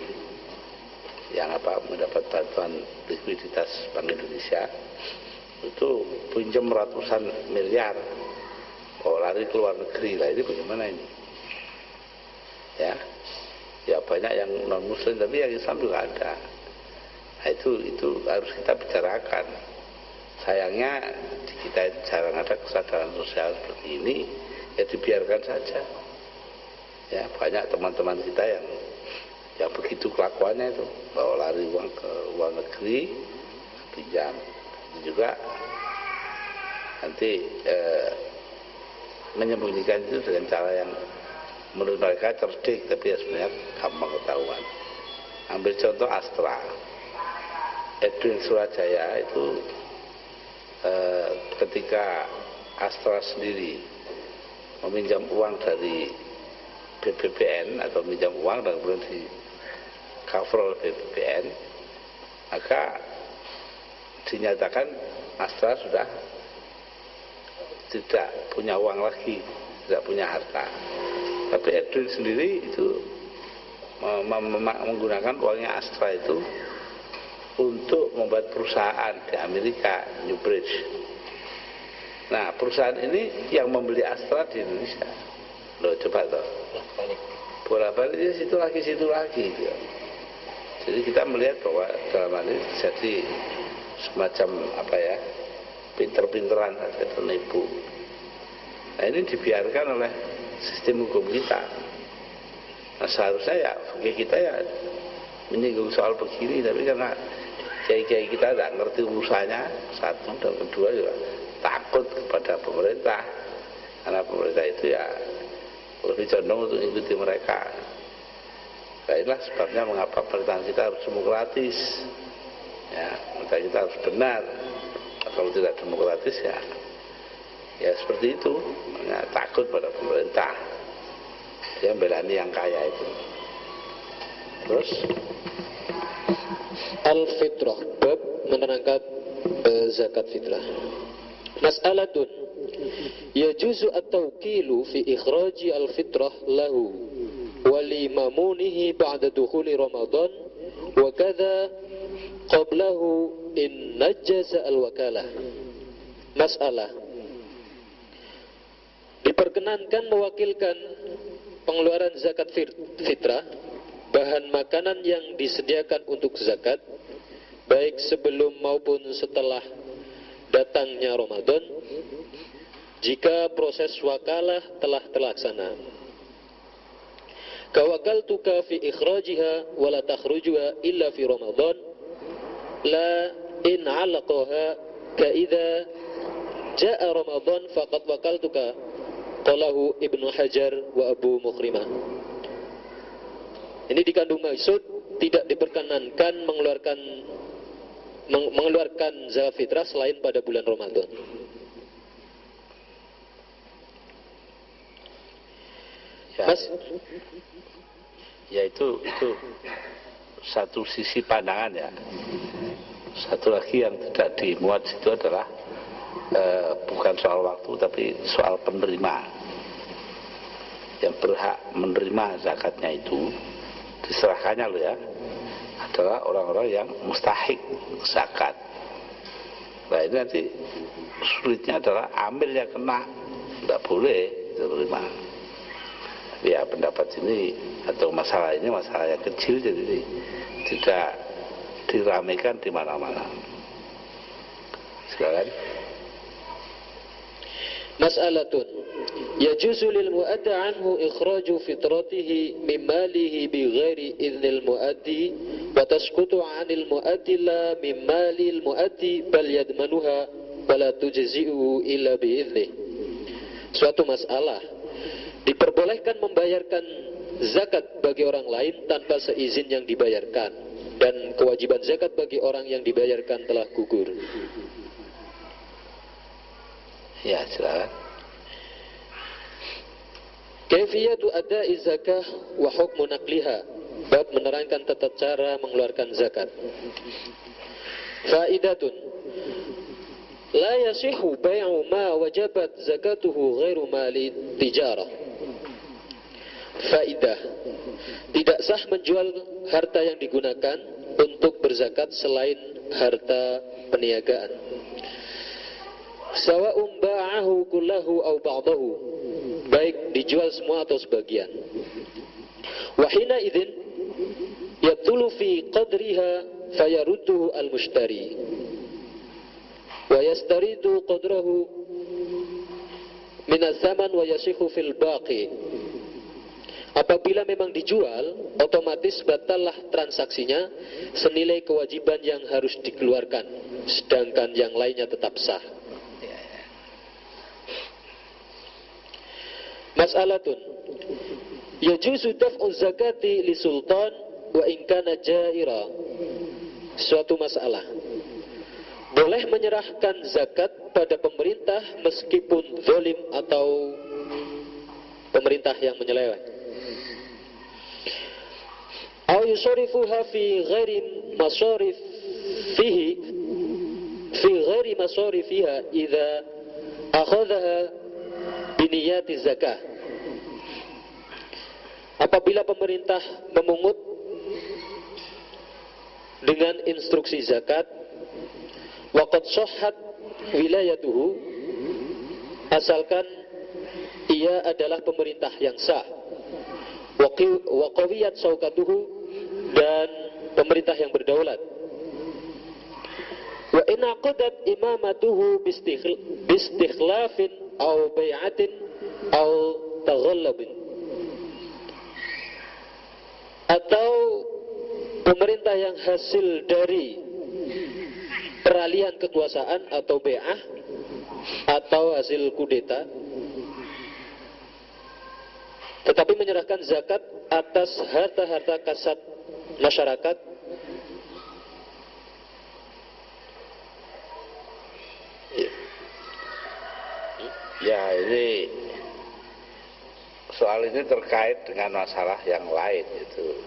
yang mendapat bantuan likuiditas Bank Indonesia, itu pinjam ratusan miliar, lari ke luar negeri lah. Ini bagaimana ini? Ya banyak yang non muslim, tapi yang Islam juga ada. Nah, itu harus kita bicarakan. Sayangnya di kita itu jarang ada kesadaran sosial seperti ini. Ya dibiarkan saja. Ya, banyak teman-teman kita yang begitu kelakuannya itu, bawa lari uang ke luar negeri, pinjam. Juga nanti menyembunyikan itu dengan cara yang menurut mereka cerdik, tapi ya sebenarnya gampang ketahuan. Ambil contoh Astra, Edwin Surajaya itu ketika Astra sendiri meminjam uang dari BPPN atau minjam uang dan kemudian di cover oleh BPPN, maka dinyatakan Astra sudah tidak punya uang lagi, tidak punya harta. Tapi Edwin sendiri itu menggunakan uangnya Astra itu untuk membuat perusahaan di Amerika, New Bridge. Nah, perusahaan ini yang membeli Astra di Indonesia. Loh, coba toh. Bolak-balik situ lagi gitu. Jadi kita melihat bahwa dalam hal ini jadi semacam pinter-pinteran saja, penipu. Nah, ini dibiarkan oleh sistem hukum kita. Nah, seharusnya ya kita ya menyinggung soal begini, tapi karena kiai-kiai kita tidak ngerti urusannya, satu, dan kedua juga takut kepada pemerintah, karena pemerintah itu ya lebih condong untuk ikuti mereka. Nah, inilah sebabnya mengapa pemerintahan kita harus demokratis, ya, pemerintahan kita harus benar. Kalau tidak demokratis ya seperti itu, ya, takut pada pemerintah, dia belani yang kaya itu. Terus Al-Fitrah, bab menerangkan zakat fitrah. Mas'alatun yajuzu at-tawkilu fi ikhraji al-fitrah lahu wa li mamunihi ba'da dukhuli Ramadan wa kadza qablahu in najjaza al-wakalah. Masalah, diperkenankan mewakilkan pengeluaran zakat fitrah, bahan makanan yang disediakan untuk zakat, baik sebelum maupun setelah datangnya Ramadan, jika proses wakalah telah terlaksana. Kawakaltuka fi ikhrajiha wa la takhrujuha illa fi Ramadan, la in alaqaha ka idza jaa Ramadan faqad wakaltuka, qalahu Ibnu Hajar wa Abu Mukhrimah. Ini dikandung maksud tidak diperkenankan mengeluarkan zakat fitrah selain pada bulan Ramadan. Ya itu satu sisi pandangan ya. Satu lagi yang tidak dimuat situ adalah bukan soal waktu tapi soal penerima. Yang berhak menerima zakatnya itu diserahkannya loh ya, adalah orang-orang yang mustahik zakat. Nah ini nanti sulitnya adalah amil yang kena, tidak boleh diterima. Ya pendapat ini atau masalah ini masalah yang kecil, jadi tidak diramaikan di mana-mana. Sekarang Mas'alatun yajuzu lil mu'addi anhu ikhraju fitratihi min malihi bi ghairi idznil mu'addi wa tasqutu 'anil mu'addi la min malil mu'addi bal yadmanuha wa la tujzi'u illa bi idznih. Suatu masalah, diperbolehkan membayarkan zakat bagi orang lain tanpa seizin yang dibayarkan, dan kewajiban zakat bagi orang yang dibayarkan telah gugur. ya silakan. Kaifiyatu ada'i zakah wa hukmu naqliha, bab menerangkan tata cara mengeluarkan zakat. Faidatun la yasihu bai'u ma wajabat zakatuhu ghairu mali tijarah. Faidah, tidak sah menjual harta yang digunakan untuk berzakat selain harta peniagaan. Sawa'un ba'ahu kullahu aw ba'dahu, baik dijual semua atau sebagian. Wa hina idzin yabtulu fi qadriha fayarudduhu al-mushtari wa yastaridu qadrahu min az-zaman wa yasihu fil baqi. Apabila memang dijual, otomatis batallah transaksinya senilai kewajiban yang harus dikeluarkan, sedangkan yang lainnya tetap sah. Mas'alatun yajuzu daf'u zakati li sultan wa in kana jaira. Suatu masalah, boleh menyerahkan zakat pada pemerintah meskipun zalim atau pemerintah yang menyeleweng. Aw yusarifuha fi ghairi masarifiha idza akhadhaha biniyati zakah. Apabila pemerintah memungut dengan instruksi zakat, waqad sahhat wilayatuhu, asalkan ia adalah pemerintah yang sah, wa qawiyat saukatuhu, dan pemerintah yang berdaulat. Wa in aqadat imamatuhu bistikhlafin aw bai'atin aw taghallabin, atau pemerintah yang hasil dari peralihan kekuasaan atau be'ah atau hasil kudeta, tetapi menyerahkan zakat atas harta-harta kasat masyarakat ya. Ini soal ini terkait dengan masalah yang lain, itu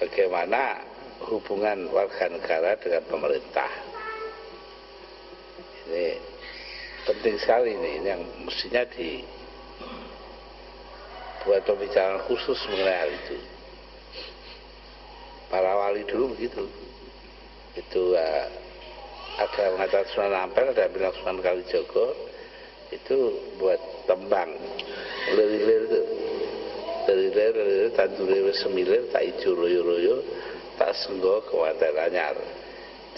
bagaimana hubungan warga negara dengan pemerintah. Ini penting sekali, ini yang mestinya dibuat pembicaraan khusus mengenai hal itu. Para wali dulu begitu, itu ada mengatakan Sunan Ampel, ada bilang Sunan Kalijogo, itu buat tembang lilir itu, lilir tandure semilir tak ijo royo-royo tak senggo kewanten anyar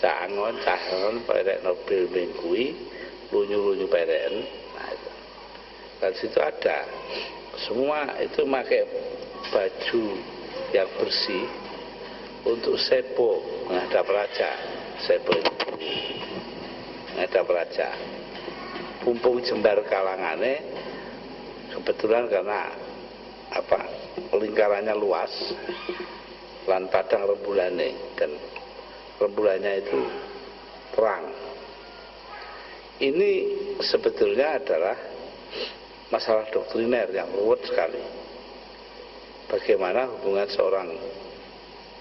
cangon perek nobil mingkui lunyu-lunyu pereken. Nah itu dan situ ada semua itu pakai baju yang bersih untuk sepo menghadap raja. Sepo itu menghadap raja, pumpung jembar kalangane. Kebetulan karena lingkarannya luas lan padang rembulannya, dan rembulannya itu terang. Ini sebetulnya adalah masalah doktriner yang ruwet sekali. Bagaimana hubungan seorang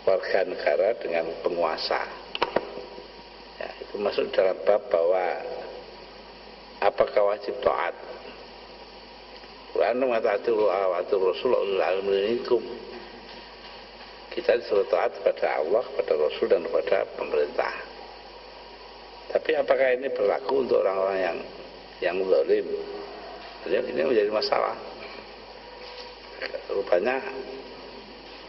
warga negara dengan penguasa, ya, itu masuk dalam bab bahwa apakah wajib taat. Quran mengatakan Rasulullah minkum. Kita disuruh taat kepada Allah, kepada Rasul, dan kepada pemerintah. Tapi apakah ini berlaku untuk orang-orang yang zalim? Ini menjadi masalah. Rupanya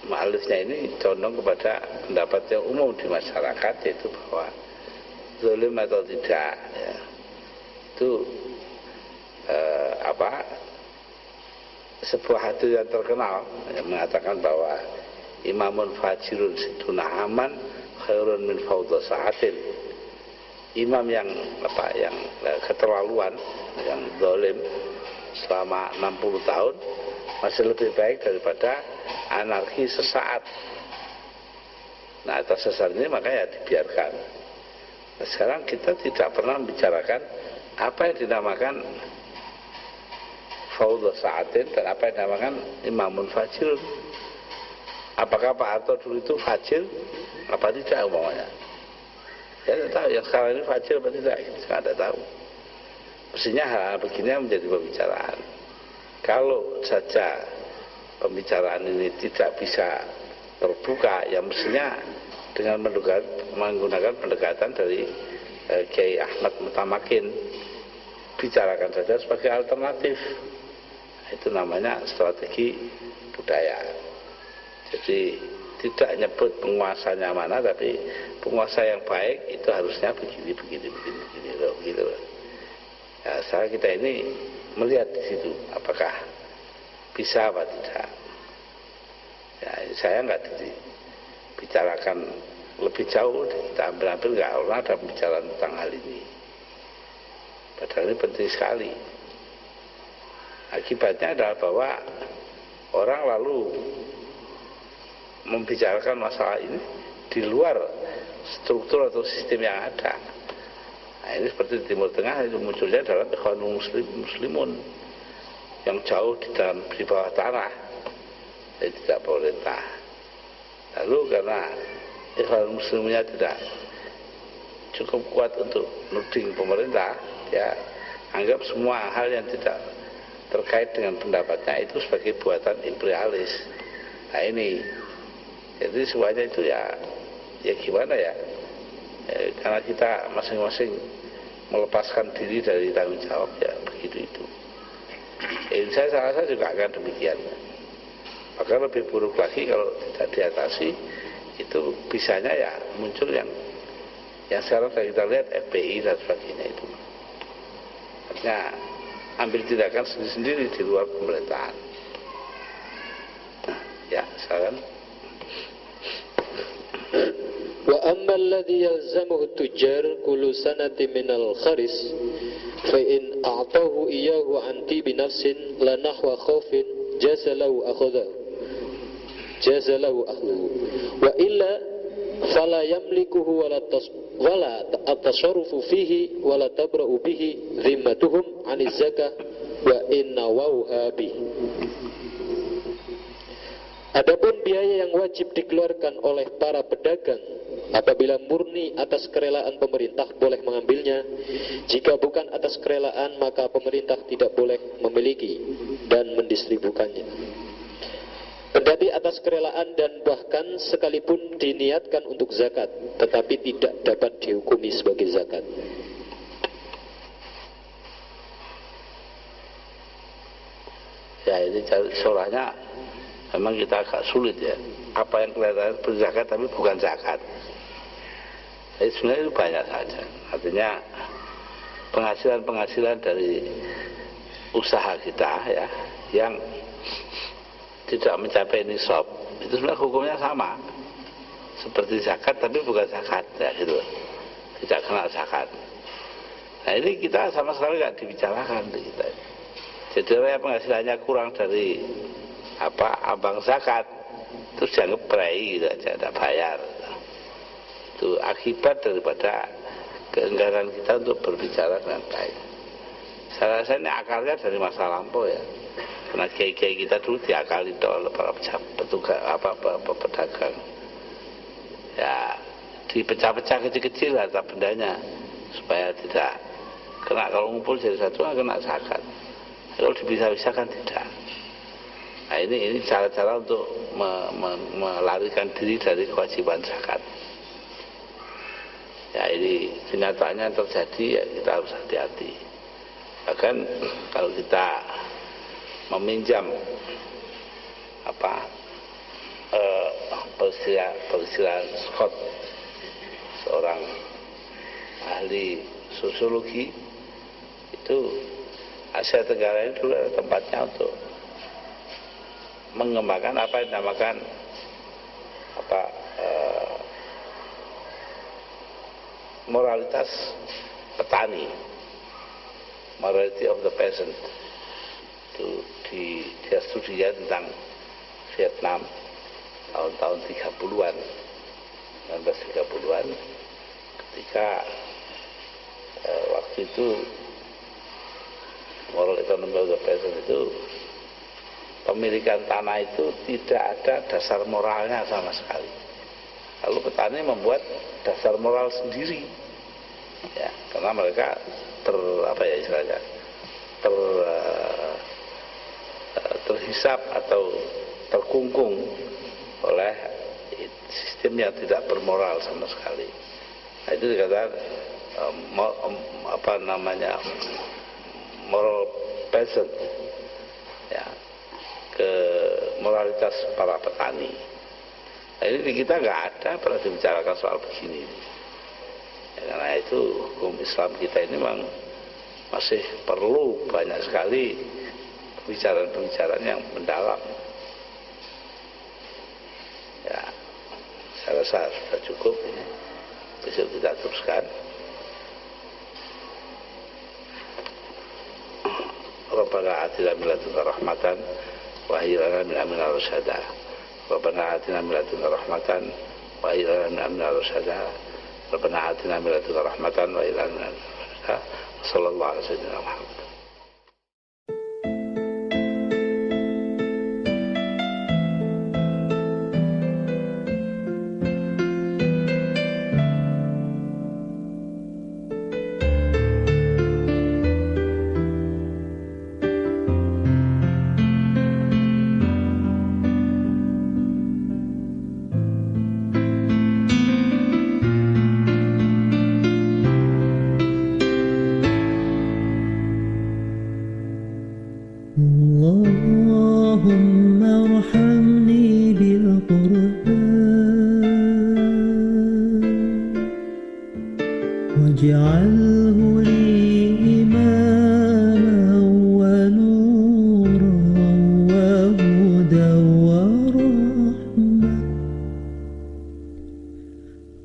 ma'alifnya ini condong kepada pendapat yang umum di masyarakat, yaitu bahwa zalim atau tidak, ya, itu sebuah hadis yang terkenal yang mengatakan bahwa imamun fajirun situna aman khairun min fawdha sa'atin. Imam yang keterlaluan, yang zalim selama 60 tahun masih lebih baik daripada anarki sesaat. Nah, atas dasar ini makanya dibiarkan. Nah, sekarang kita tidak pernah membicarakan apa yang dinamakan fawdha sa'atin dan apa yang dinamakan imamun fajirun. Apakah Pak Harto dulu itu fajir apa tidak umpamanya? Ya tidak tahu, yang sekarang ini fajir apa tidak, saya tidak tahu. Mestinya hal begini menjadi pembicaraan. Kalau saja pembicaraan ini tidak bisa terbuka, ya mestinya dengan menggunakan pendekatan dari Kiai Ahmad Mutamakin, bicarakan saja sebagai alternatif. Itu namanya strategi budaya. Jadi tidak nyebut penguasanya mana, tapi penguasa yang baik itu harusnya begini loh, gitu loh. Ya, saya kita ini melihat di situ apakah bisa apa tidak. Ya, saya nggak dibicarakan lebih jauh, kita hampir nggak pernah ada pembicaraan tentang hal ini. Padahal ini penting sekali. Akibatnya adalah bahwa orang lalu membicarakan masalah ini di luar struktur atau sistem yang ada. Nah, ini seperti di Timur Tengah itu munculnya dalam ikhwanul muslimun yang jauh di bawah tanah, jadi tidak pemerintah. Lalu karena ikhwanul muslimunnya tidak cukup kuat untuk nuding pemerintah, ya anggap semua hal yang tidak terkait dengan pendapatnya itu sebagai buatan imperialis. Nah ini, jadi semuanya itu ya gimana ya, karena kita masing-masing melepaskan diri dari tanggung jawab, ya begitu itu. Saya rasa juga akan demikian. Maka lebih buruk lagi kalau tidak diatasi, itu bisanya ya muncul yang sekarang kita lihat FPI dan sebagainya itu. Artinya ambil tindakan sendiri-sendiri di luar pemerintahan. Nah, ya, sekarang Wa amma alladhi yalzamuhu tujar kullu sanati minal kharis fa in a'tahu iyyahu anti binafsin la nahwa khawfin jazalahu akhluhu wa illa fala yamlikuhu wala at-tasarrufu fihi wala tabra'u bihi zimmatuhum 'anil zakah wa inna wauha bihi. Adapun biaya yang wajib dikeluarkan oleh para pedagang apabila murni atas kerelaan pemerintah boleh mengambilnya. Jika bukan atas kerelaan maka pemerintah tidak boleh memiliki dan mendistribukannya. Kendati atas kerelaan dan bahkan sekalipun diniatkan untuk zakat, tetapi tidak dapat dihukumi sebagai zakat. Ya, ini cari soalnya memang kita agak sulit ya. Apa yang kelihatan berzakat tapi bukan zakat. Jadi sebenarnya itu banyak saja. Artinya penghasilan dari usaha kita ya yang tidak mencapai nisab itu sebenarnya hukumnya sama seperti zakat tapi bukan zakat ya gitu. Tidak kena zakat. Nah ini kita sama sekali nggak dibicarakan di kita. Jadi orang yang penghasilannya kurang dari ambang zakat terus dianggap prei gitu aja, tidak bayar. Itu akibat daripada keengganan kita untuk berbicara dengan baik. Saya rasa ini akarnya dari masa lampau ya. Karena kiai-kiai kita dulu diakali oleh para petugas pedagang. Ya dipecah-pecah kecil-kecil harta bendanya supaya tidak kena, kalau ngumpul jadi satu kena zakat. Kalau dipisah-pisah kan tidak. Nah ini cara-cara untuk melarikan diri dari kewajiban zakat. Ya ini kenyataannya terjadi ya kita harus hati-hati. Bahkan kalau kita meminjam persirahan Scott, seorang ahli sosiologi, itu Asia Tenggara itu adalah tempatnya untuk mengembangkan apa yang dinamakan moralitas petani, morality of the peasant. Itu dia studinya tentang Vietnam tahun-tahun 30-an 1930-an ketika waktu itu moral economy of the peasant itu pemilikan tanah itu tidak ada dasar moralnya sama sekali. Lalu petani membuat dasar moral sendiri, ya, karena mereka terhisap atau terkungkung oleh sistem yang tidak bermoral sama sekali. Nah, itu dikatakan moral peasant, ya, ke moralitas para petani. Nah, ini di kita nggak ada pernah dibicarakan soal begini. Ya, karena itu hukum Islam kita ini memang masih perlu banyak sekali pembicaraan-pembicaraan yang mendalam. Ya, saya rasa sudah cukup ini. Besok kita teruskan. Rabbana atina min ladunka rahmatan wa hab lana min amrina rasyada. Rabbana atina min ladunka rahmatan wa hab lana min amrina rasyada. Rabbana atina min ladunka rahmatan wa hab lana min amrina rasyada. Sallallahu alaihi wasallam. اللهم ارحمني بالقرآن واجعله لي إماما ونورا وهدى ورحمة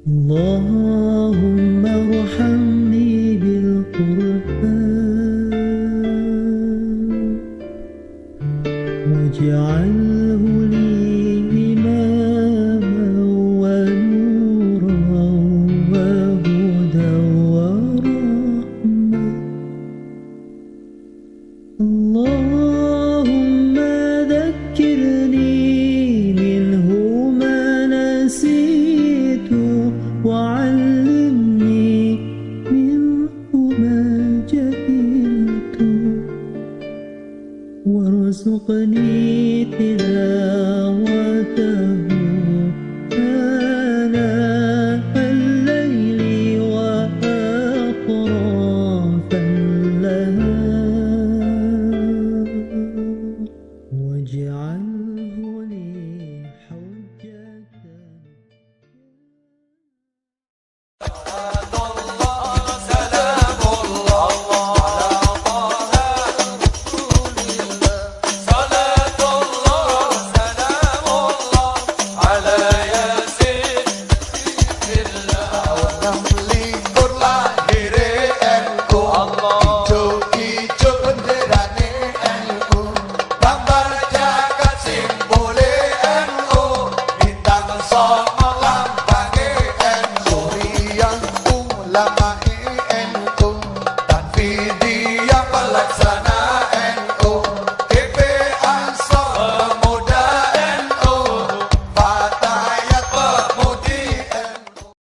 اللهم ارحمني